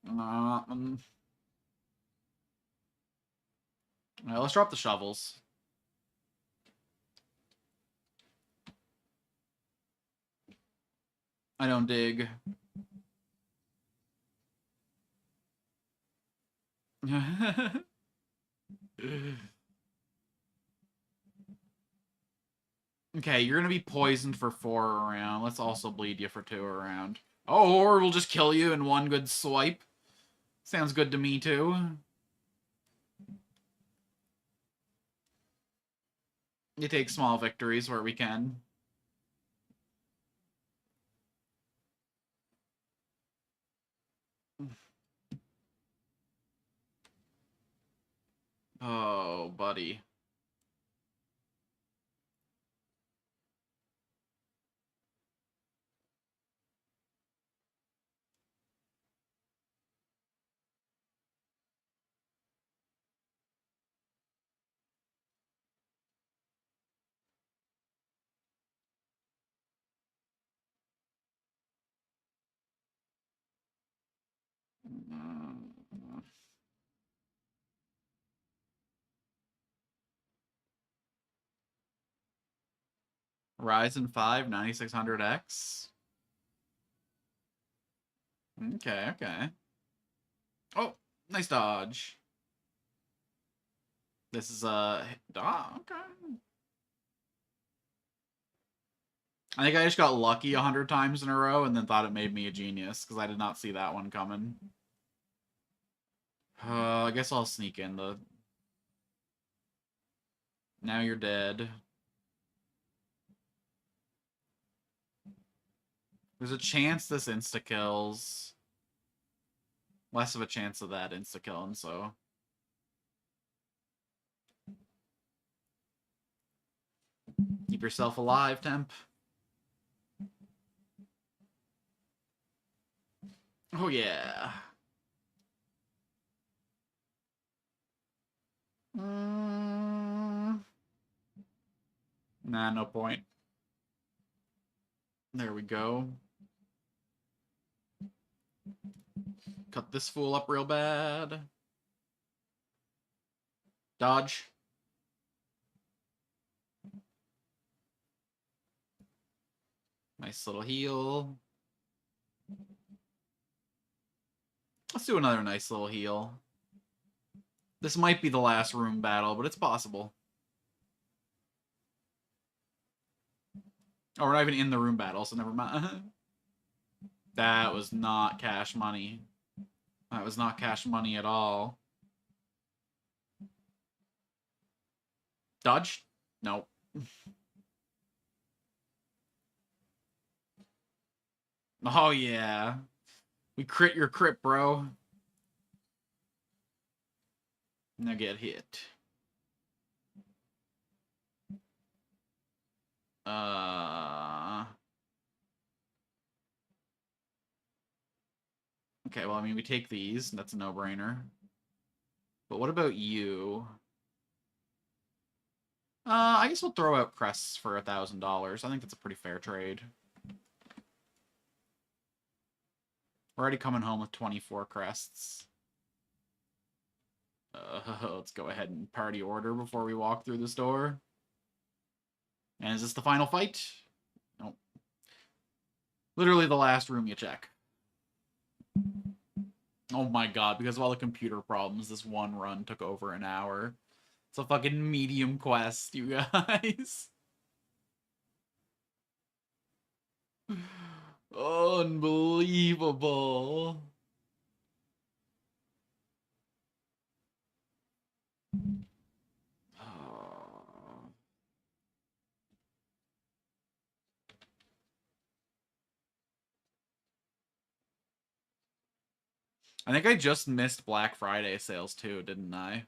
Alright, let's drop the shovels. I don't dig. Okay, you're gonna be poisoned for 4 around. Let's also bleed you for 2 around. Oh, or we'll just kill you in one good swipe. Sounds good to me, too. You take small victories where we can. Oh, buddy. Ryzen 5 9600X. Okay, okay. Oh, nice dodge. This is okay. I think I just got lucky 100 times in a row and then thought it made me a genius because I did not see that one coming. I guess I'll sneak in the... Now you're dead. There's a chance this insta-kills. Less of a chance of that insta-killing, so... Keep yourself alive, Temp. Oh, yeah. Nah, no point. There we go. Cut this fool up real bad. Dodge. Nice little heal. Let's do another nice little heal. This might be the last room battle, but it's possible. Oh, we're not even in the room battle, so never mind. That was not cash money. That was not cash money at all. Dodge? Nope. Oh, yeah. We crit your crit, bro. Now get hit. Okay, well, I mean, we take these. That's a no-brainer. But what about you? I guess we'll throw out crests for $1,000. I think that's a pretty fair trade. We're already coming home with 24 crests. Let's go ahead and party order before we walk through this door. And is this the final fight? Nope. Literally the last room you check. Oh my god, because of all the computer problems, this one run took over an hour. It's a fucking medium quest, you guys. Unbelievable. I think I just missed Black Friday sales too, didn't I?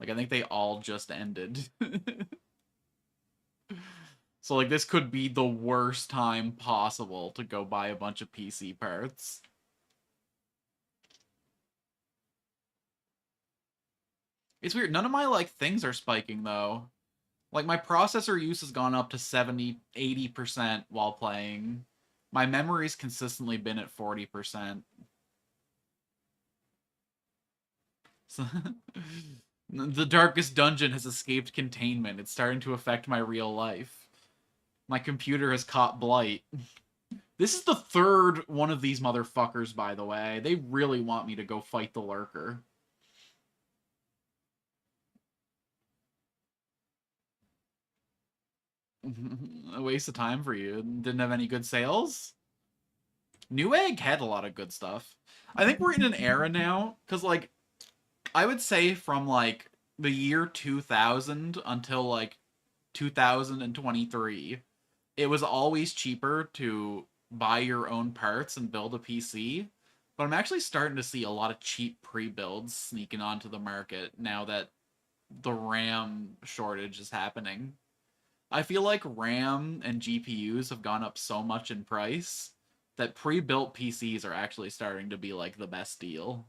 Like, I think they all just ended. So, like, this could be the worst time possible to go buy a bunch of PC parts. It's weird. None of my, like, things are spiking, though. Like, my processor use has gone up to 70, 80% while playing. My memory's consistently been at 40%. So the darkest dungeon has escaped containment. It's starting to affect my real life. My computer has caught blight. This is the third one of these motherfuckers, by the way. They really want me to go fight the lurker. A waste of time for you. Didn't have any good sales? Newegg had a lot of good stuff. I think we're in an era now, because, like, I would say from, like, the year 2000 until, like, 2023, it was always cheaper to buy your own parts and build a PC. But I'm actually starting to see a lot of cheap pre-builds sneaking onto the market now that the RAM shortage is happening. I feel like RAM and GPUs have gone up so much in price that pre-built PCs are actually starting to be like the best deal.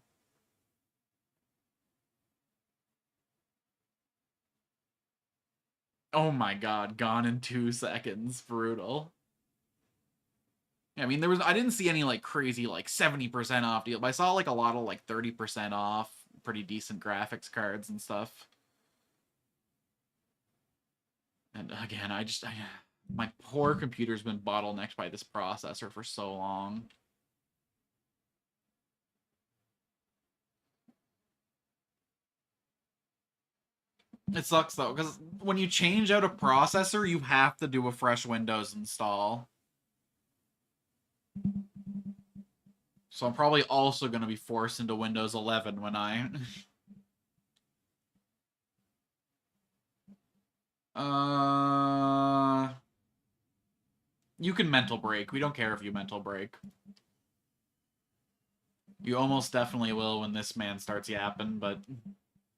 Oh my god, gone in 2 seconds. Brutal. Yeah, I mean, I didn't see any like crazy like 70% off deal, but I saw like a lot of like 30% off, pretty decent graphics cards and stuff. And again, my poor computer's been bottlenecked by this processor for so long. It sucks though, because when you change out a processor, you have to do a fresh Windows install. So I'm probably also going to be forced into Windows 11 when I... You can mental break. We don't care if you mental break. You almost definitely will when this man starts yapping, but...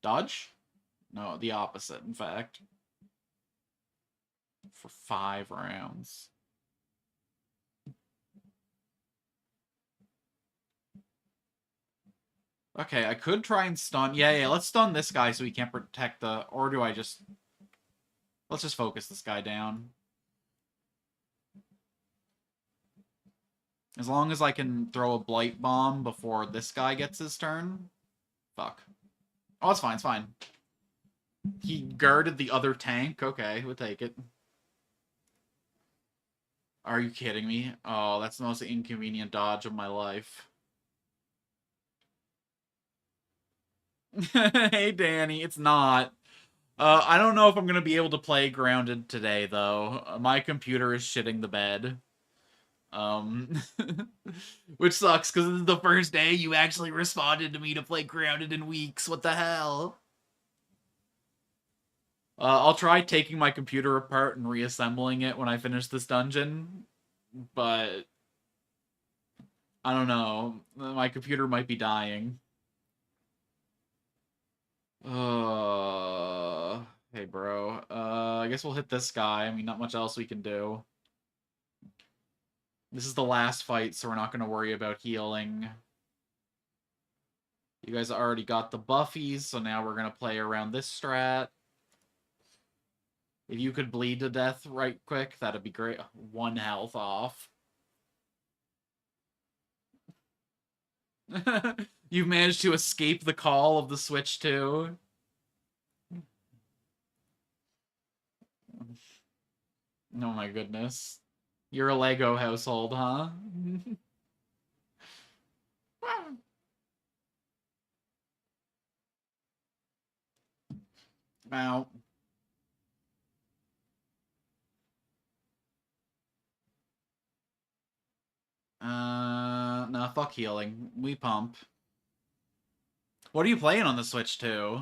Dodge? No, the opposite, in fact. For 5 rounds. Okay, I could try and stun. Yeah, let's stun this guy so he can't protect the... Or do I just... Let's just focus this guy down. As long as I can throw a Blight Bomb before this guy gets his turn. Fuck. Oh, it's fine, it's fine. He guarded the other tank? Okay, we'll take it. Are you kidding me? Oh, that's the most inconvenient dodge of my life. Hey, Danny, it's not. I don't know if I'm going to be able to play Grounded today, though. My computer is shitting the bed. Which sucks, because this is the first day you actually responded to me to play Grounded in weeks. What the hell? I'll try taking my computer apart and reassembling it when I finish this dungeon, but I don't know. My computer might be dying. Hey, bro. I guess we'll hit this guy. I mean, not much else we can do. This is the last fight, so we're not going to worry about healing. You guys already got the buffies, so now we're going to play around this strat. If you could bleed to death right quick, that'd be great. 1 health off. You've managed to escape the call of the Switch 2. Oh my goodness. You're a Lego household, huh? Wow. No, fuck healing. We pump. What are you playing on the Switch 2?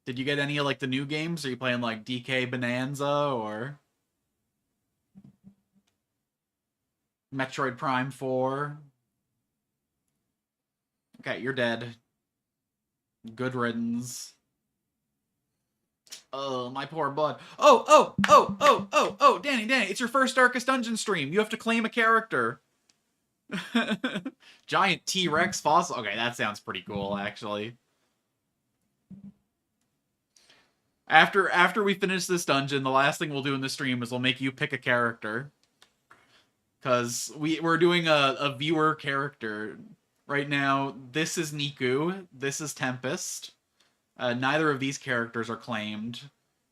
Did you get any of, like, the new games? Are you playing, like, DK Bonanza, or... Metroid Prime 4? Okay, you're dead. Good riddance. Oh, my poor bud. Oh, Danny, it's your first Darkest Dungeon stream. You have to claim a character. Giant T-Rex fossil. Okay, that sounds pretty cool, actually. After we finish this dungeon, the last thing we'll do in the stream is we'll make you pick a character. Because we're doing a viewer character. Right now, this is Niku, this is Tempest. Neither of these characters are claimed.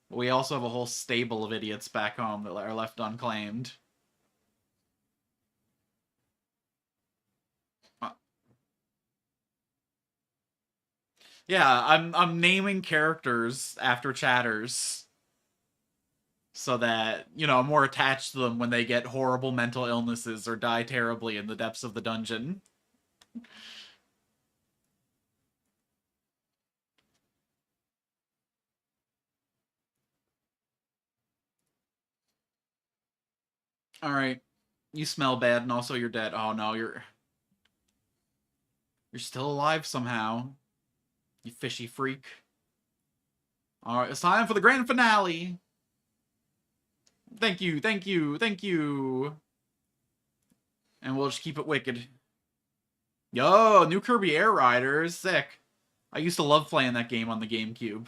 We also have a whole stable of idiots back home that are left unclaimed. Yeah, I'm naming characters after chatters so that, you know, I'm more attached to them when they get horrible mental illnesses or die terribly in the depths of the dungeon. All right. You smell bad and also you're dead. Oh no, you're still alive somehow. You fishy freak. All right, it's time for the grand finale. Thank you, thank you, thank you. And we'll just keep it wicked. Yo, new Kirby Air Rider is sick. I used to love playing that game on the GameCube.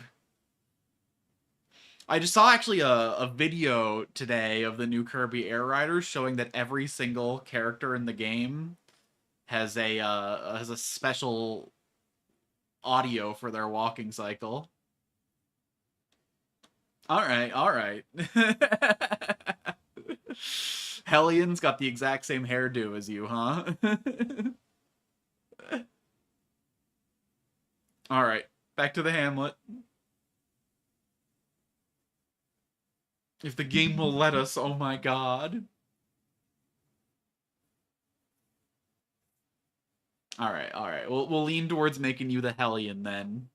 I just saw actually a video today of the new Kirby Air Riders showing that every single character in the game has a special audio for their walking cycle. All right, all right. Hellion's got the exact same hairdo as you, huh? All right, back to the Hamlet. If the game will let us, oh my god. All right, all right. We'll lean towards making you the Hellion then.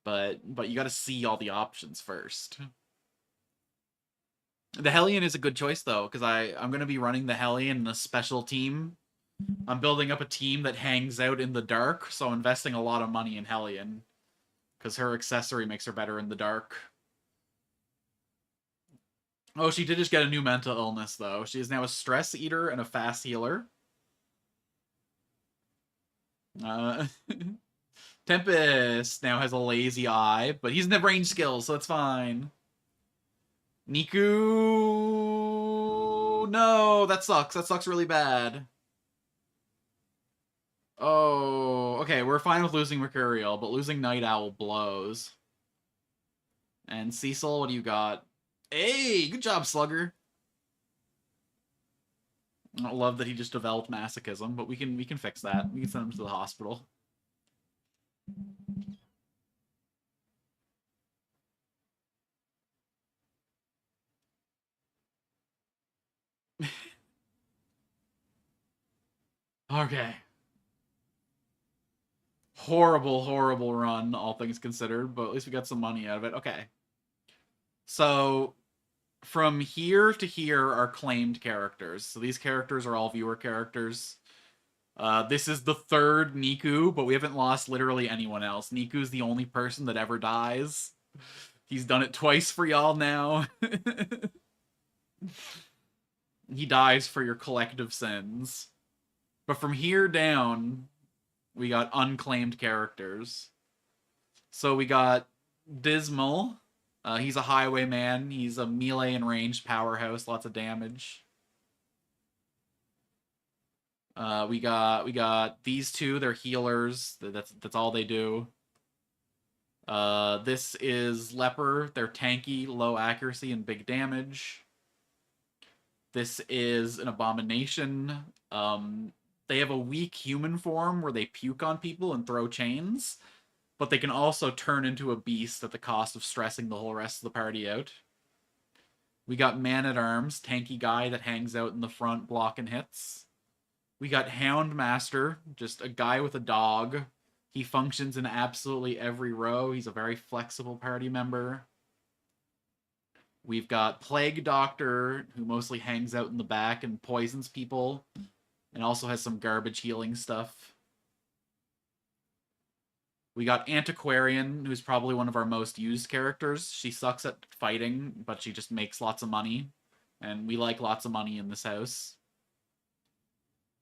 But you got to see all the options first. The Hellion is a good choice though, because I'm gonna be running the Hellion in a special team. I'm building up a team that hangs out in the dark, so I'm investing a lot of money in Hellion. Because her accessory makes her better in the dark. Oh, she did just get a new mental illness, though. She is now a stress eater and a fast healer. Uh, Tempest now has a lazy eye, but he's in the range skills, so it's fine. Niku... No, that sucks. That sucks really bad. Oh, okay, we're fine with losing Mercurial, but losing Night Owl blows. And Cecil, what do you got? Hey, good job, Slugger. I don't love that he just developed masochism, but we can fix that. We can send him to the hospital. Okay. Horrible, horrible run, all things considered, but at least we got some money out of it. Okay. So, from here to here are claimed characters. So these characters are all viewer characters. This is the third Niku, but we haven't lost literally anyone else. Niku's the only person that ever dies. He's done it twice for y'all now. He dies for your collective sins. But from here down, we got unclaimed characters. So we got Dismal. He's a highwayman. He's a melee and ranged powerhouse, lots of damage. We got these two. They're healers. That's all they do. This is Leper. They're tanky, low accuracy, and big damage. This is an Abomination. They have a weak human form where they puke on people and throw chains, but they can also turn into a beast at the cost of stressing the whole rest of the party out. We got Man-at-Arms, tanky guy that hangs out in the front blocking hits. We got Houndmaster, just a guy with a dog. He functions in absolutely every row. He's a very flexible party member. We've got Plague Doctor, who mostly hangs out in the back and poisons people, and also has some garbage healing stuff. We got Antiquarian, who's probably one of our most used characters. She sucks at fighting, but she just makes lots of money, and we like lots of money in this house.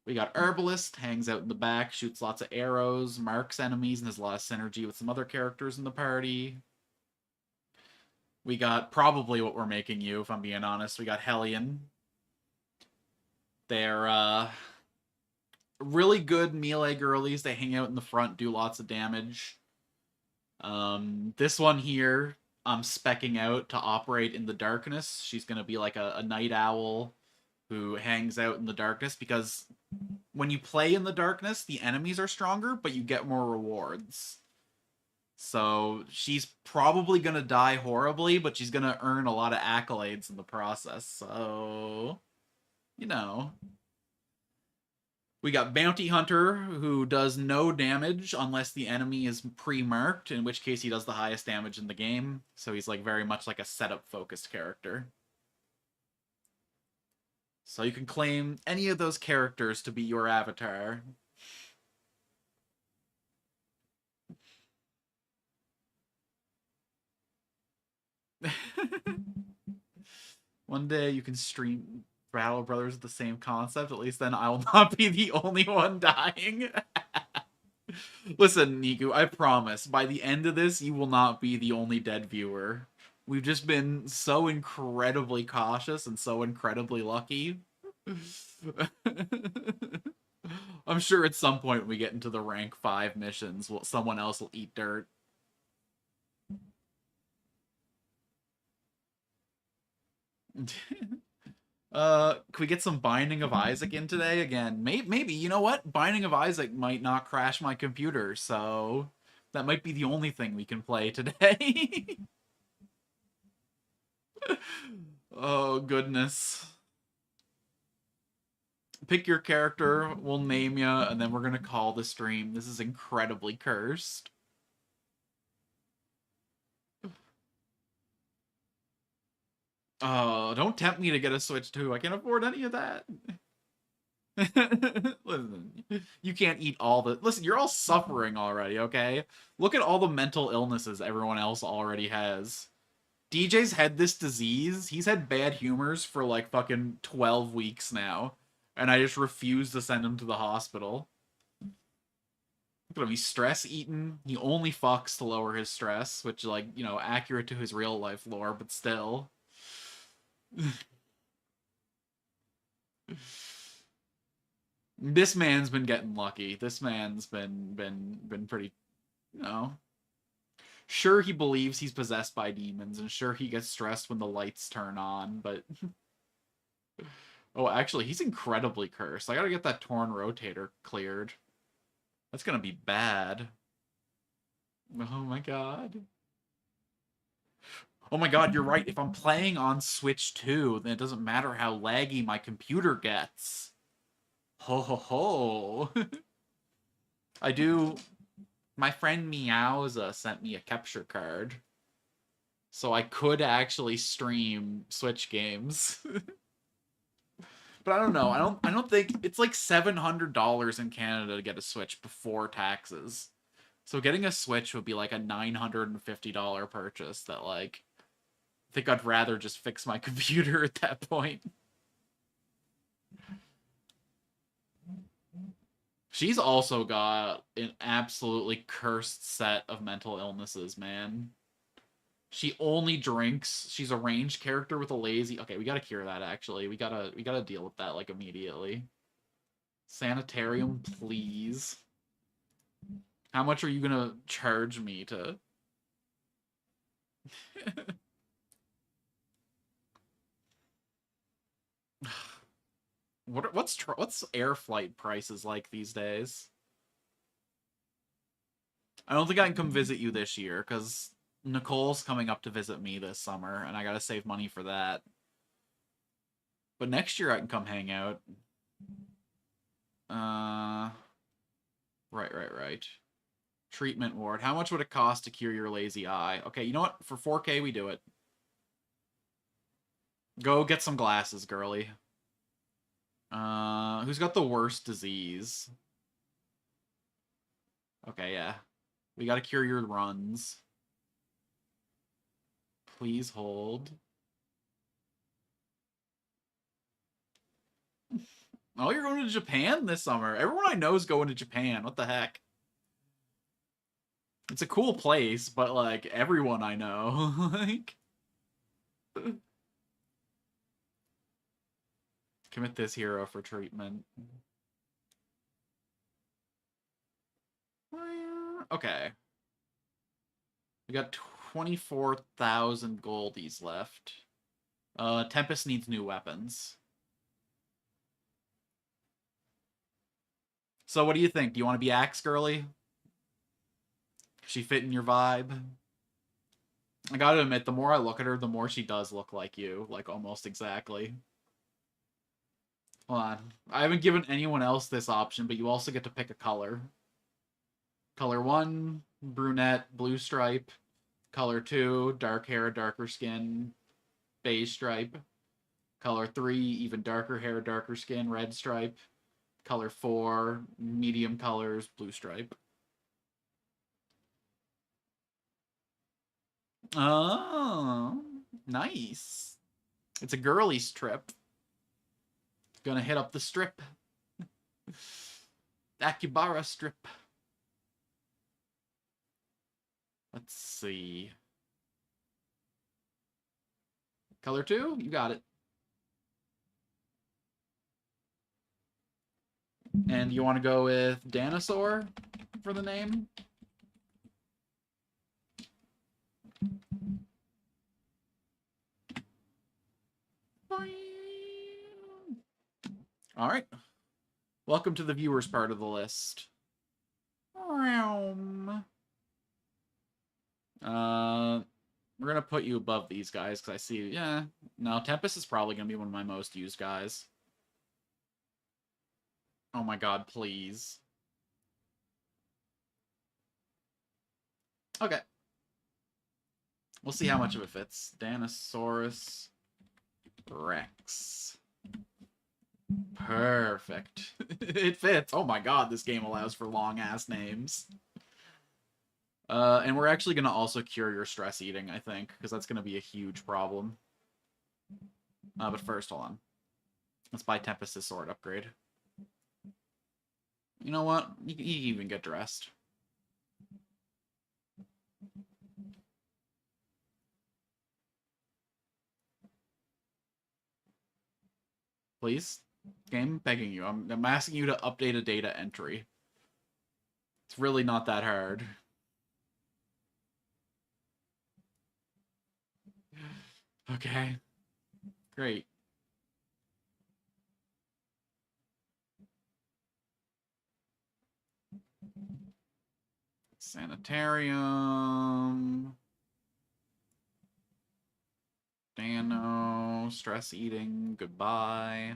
We got Herbalist, hangs out in the back, shoots lots of arrows, marks enemies, and has a lot of synergy with some other characters in the party. We got probably what we're making you, if I'm being honest. We got Hellion. They're really good melee girlies. They hang out in the front, do lots of damage. This one here, I'm speccing out to operate in the darkness. She's going to be like a night owl who hangs out in the darkness because when you play in the darkness, the enemies are stronger, but you get more rewards. So she's probably gonna die horribly, but she's gonna earn a lot of accolades in the process. So, you know. We got Bounty Hunter, who does no damage unless the enemy is pre-marked, in which case he does the highest damage in the game. So he's like very much like a setup-focused character. So you can claim any of those characters to be your avatar. One day you can stream Battle Brothers with the same concept. At least then I will not be the only one dying. Listen, Niku, I promise, by the end of this, you will not be the only dead viewer. We've just been so incredibly cautious and so incredibly lucky. I'm sure at some point when we get into the rank 5 missions, someone else will eat dirt. Can we get some Binding of Isaac in today again? Maybe, you know what? Binding of Isaac might not crash my computer, so that might be the only thing we can play today. Oh, goodness. Pick your character, we'll name ya, and then we're gonna call the stream. This is incredibly cursed. Oh, don't tempt me to get a Switch 2. I can't afford any of that. Listen, you can't eat all the... Listen, you're all suffering already, okay? Look at all the mental illnesses everyone else already has. DJ's had this disease. He's had bad humors for like fucking 12 weeks now. And I just refuse to send him to the hospital. Look at him, he's stress-eaten. He only fucks to lower his stress, which, like, you know, accurate to his real-life lore, but still. This man's been getting lucky. This man's been pretty, you know. Sure, he believes he's possessed by demons, and sure, he gets stressed when the lights turn on, but... Oh, actually, he's incredibly cursed. I gotta get that torn rotator cleared. That's gonna be bad. Oh my god. Oh my god, you're right. If I'm playing on Switch 2, then it doesn't matter how laggy my computer gets. Ho ho ho. I do... My friend Meowza sent me a capture card. So I could actually stream Switch games. But I don't know. I don't think... It's like $700 in Canada to get a Switch before taxes. So getting a Switch would be like a $950 purchase that, like... I think I'd rather just fix my computer at that point. She's also got an absolutely cursed set of mental illnesses, man. She only drinks. She's a ranged character with a lazy... Okay, we gotta cure that, actually. We gotta deal with that, like, immediately. Sanitarium, please. How much are you gonna charge me to... What's air flight prices like these days? I don't think I can come visit you this year, because Nicole's coming up to visit me this summer, and I gotta save money for that. But next year I can come hang out. Right. Treatment ward. How much would it cost to cure your lazy eye? Okay, you know what? For 4K, we do it. Go get some glasses, girly. Who's got the worst disease? Okay, yeah. We gotta cure your runs. Please hold. Oh, you're going to Japan this summer. Everyone I know is going to Japan. What the heck? It's a cool place, but, like, everyone I know, like... Commit this hero for treatment. Okay. We got 24,000 goldies left. Tempest needs new weapons. So what do you think? Do you want to be Axe Girly? She fit in your vibe? I gotta admit, the more I look at her, the more she does look like you. Like, almost exactly. Hold on. I haven't given anyone else this option, but you also get to pick a color. Color 1, brunette, blue stripe. Color 2, dark hair, darker skin, beige stripe. Color 3, even darker hair, darker skin, red stripe. Color 4, medium colors, blue stripe. Oh, nice. It's a girlies trip. Gonna hit up the strip. Akibara strip. Let's see. Color 2? You got it. And you want to go with Dinosaur for the name? All right. Welcome to the viewers part of the list. We're gonna put you above these guys because I see. Yeah, no, Tempest is probably gonna be one of my most used guys. Oh my god, please. Okay. We'll see how much of it fits. Danosaurus Rex. Perfect. It fits. Oh my god, this game allows for long-ass names. And we're actually going to also cure your stress eating, I think, because that's going to be a huge problem. But first, hold on. Let's buy Tempest's sword upgrade. You know what? You can even get dressed. Please? Game, begging you. I'm asking you to update a data entry. It's really not that hard. Okay. Great. Sanitarium. Dano. Stress eating. Goodbye.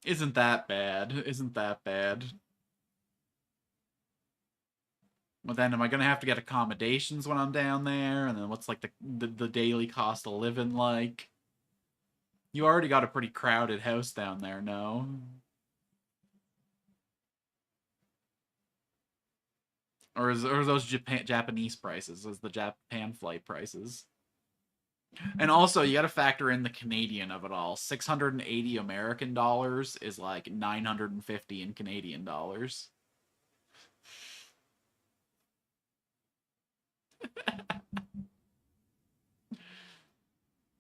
Isn't that bad? Isn't that bad? Well, then am I gonna have to get accommodations when I'm down there? And then what's like the daily cost of living like? You already got a pretty crowded house down there, no? Or are those Japanese prices? Is the Japan flight prices? And also, you got to factor in the Canadian of it all. 680 American dollars is like 950 in Canadian dollars.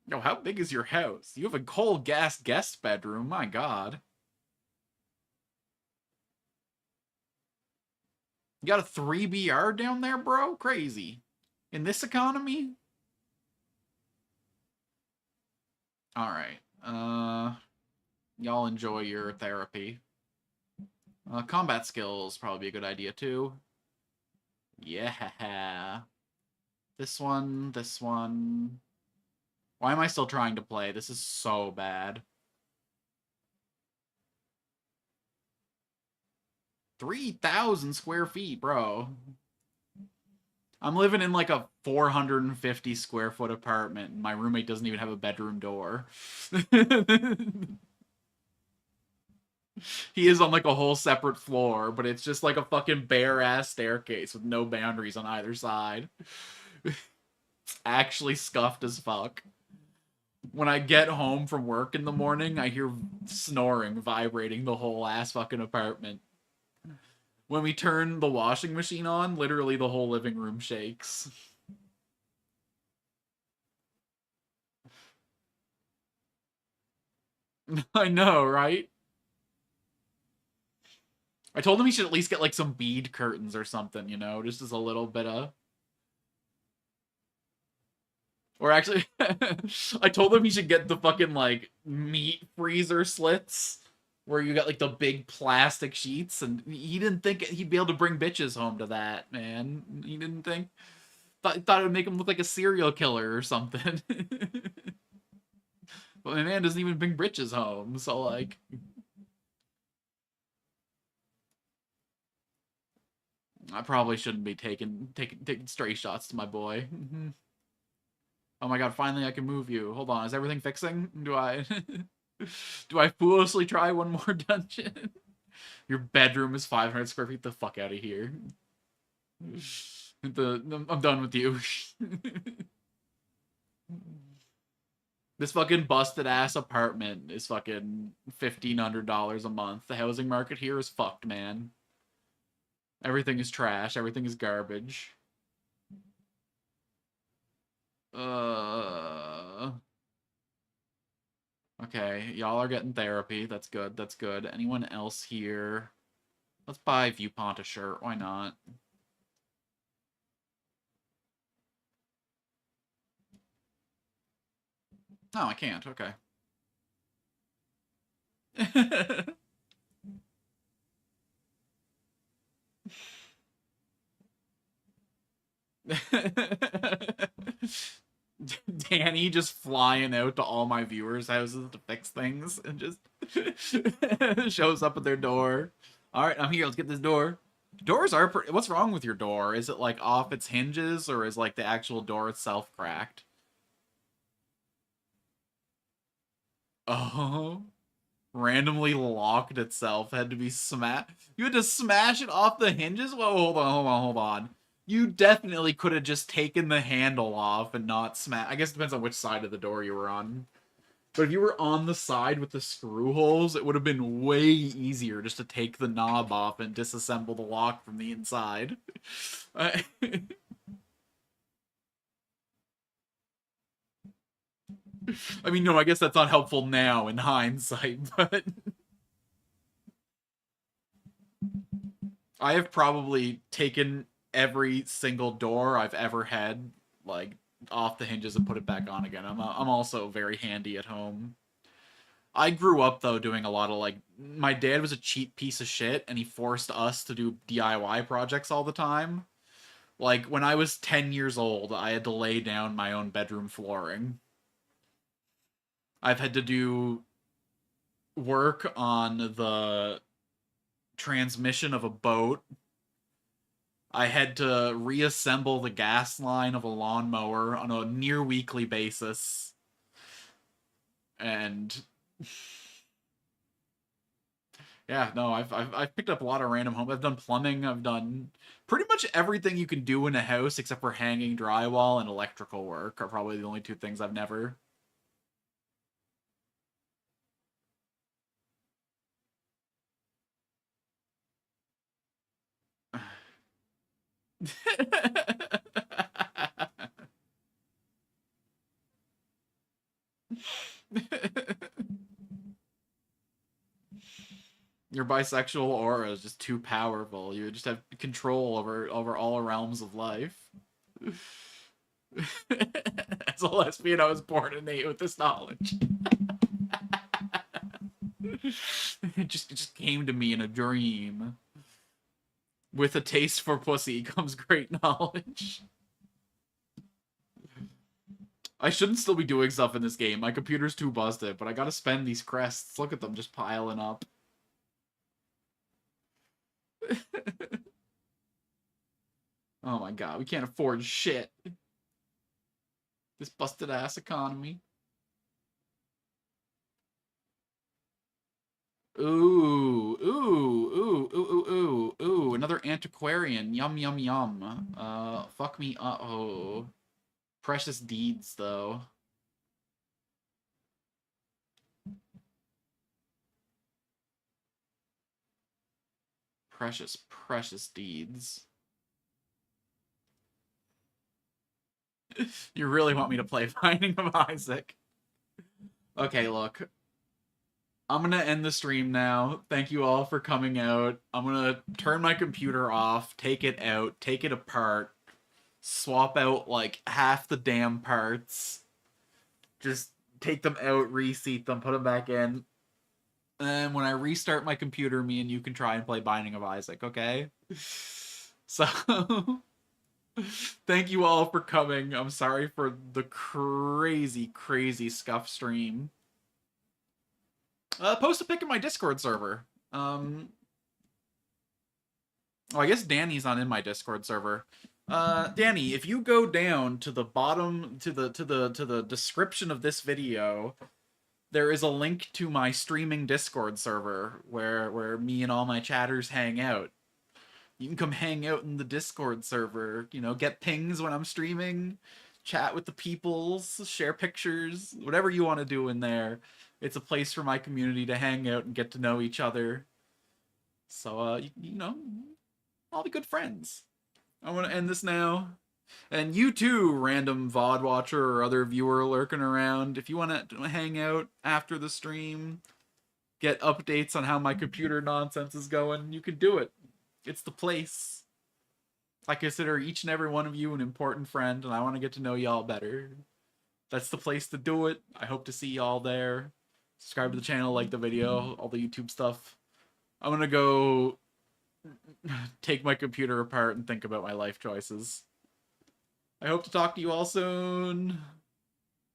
Yo, how big is your house? You have a coal gas guest bedroom. My God. You got a 3BR down there, bro? Crazy. In this economy? All right. Y'all enjoy your therapy. Combat skills probably be a good idea too. Yeah. This one, this one. Why am I still trying to play? This is so bad. 3,000 square feet, bro. I'm living in like a 450 square foot apartment, and my roommate doesn't even have a bedroom door. He is on like a whole separate floor, but it's just like a fucking bare ass staircase with no boundaries on either side. It's actually scuffed as fuck. When I get home from work in the morning, I hear snoring vibrating the whole ass fucking apartment. When we turn the washing machine on, literally the whole living room shakes. I know, right? I told him he should at least get like some bead curtains or something, you know, just as a little bit of. Or actually, I told him he should get the fucking like meat freezer slits where you got like the big plastic sheets, and he didn't think he'd be able to bring bitches home to that, man. He didn't think. Thought it would make him look like a serial killer or something. But my man doesn't even bring bitches home, so like. I probably shouldn't be taking stray shots to my boy. Oh my god, finally I can move you. Hold on, is everything fixing? Do I do I foolishly try one more dungeon? Your bedroom is 500 square feet. The fuck out of here. I'm done with you. This fucking busted ass apartment is fucking $1,500 a month. The housing market here is fucked, man. Everything is trash. Everything is garbage. Okay, y'all are getting therapy. That's good. That's good. Anyone else here? Let's buy Viewpont a shirt. Why not? No, I can't. Okay. Danny just flying out to all my viewers' houses to fix things and just shows up at their door. All right, I'm here. Let's get this door. Doors are. What's wrong with your door? Is it like off its hinges, or is like the actual door itself cracked? Oh, randomly locked itself. Had to be smashed. You had to smash it off the hinges. Whoa, hold on. You definitely could have just taken the handle off and not smash. I guess it depends on which side of the door you were on. But if you were on the side with the screw holes, it would have been way easier just to take the knob off and disassemble the lock from the inside. I mean, no, I guess that's not helpful now in hindsight, but I have probably taken every single door I've ever had, like, off the hinges and put it back on again. I'm also very handy at home. I grew up though doing a lot of like my dad was a cheap piece of shit and he forced us to do DIY projects all the time. Like when I was 10 years old, I had to lay down my own bedroom flooring. I've had to do work on the transmission of a boat. I had to reassemble the gas line of a lawnmower on a near weekly basis. And yeah, no, I've picked up a lot of random homes. I've done plumbing. I've done pretty much everything you can do in a house except for hanging drywall and electrical work are probably the only two things I've never. Your bisexual aura is just too powerful. You just have control over all realms of life. As a lesbian, I was born innate with this knowledge. It just came to me in a dream. With a taste for pussy comes great knowledge. I shouldn't still be doing stuff in this game. My computer's too busted, but I gotta spend these crests. Look at them just piling up. Oh my god, we can't afford shit. This busted ass economy. Ooh, another antiquarian. Yum, yum, yum. Fuck me up. Oh. Precious deeds, though. Precious, precious deeds. You really want me to play Binding of Isaac? Okay, look. I'm gonna end the stream now. Thank you all for coming out. I'm gonna turn my computer off, take it out, take it apart, swap out like half the damn parts, just take them out, reseat them, put them back in. And when I restart my computer, me and you can try and play Binding of Isaac, okay? So, thank you all for coming. I'm sorry for the crazy, crazy scuff stream. Post a pic in my Discord server. Oh, I guess Danny's not in my Discord server. Danny, if you go down to the bottom to the description of this video, there is a link to my streaming Discord server where me and all my chatters hang out. You can come hang out in the Discord server, you know, get pings when I'm streaming, chat with the peoples, share pictures, whatever you want to do in there. It's a place for my community to hang out and get to know each other. So, you know, all be good friends. I want to end this now. And you too, random VOD watcher or other viewer lurking around, if you want to hang out after the stream, get updates on how my computer nonsense is going, you can do it. It's the place. I consider each and every one of you an important friend, and I want to get to know y'all better. That's the place to do it. I hope to see y'all there. Subscribe to the channel, like the video, all the YouTube stuff. I'm gonna go take my computer apart and think about my life choices. I hope to talk to you all soon.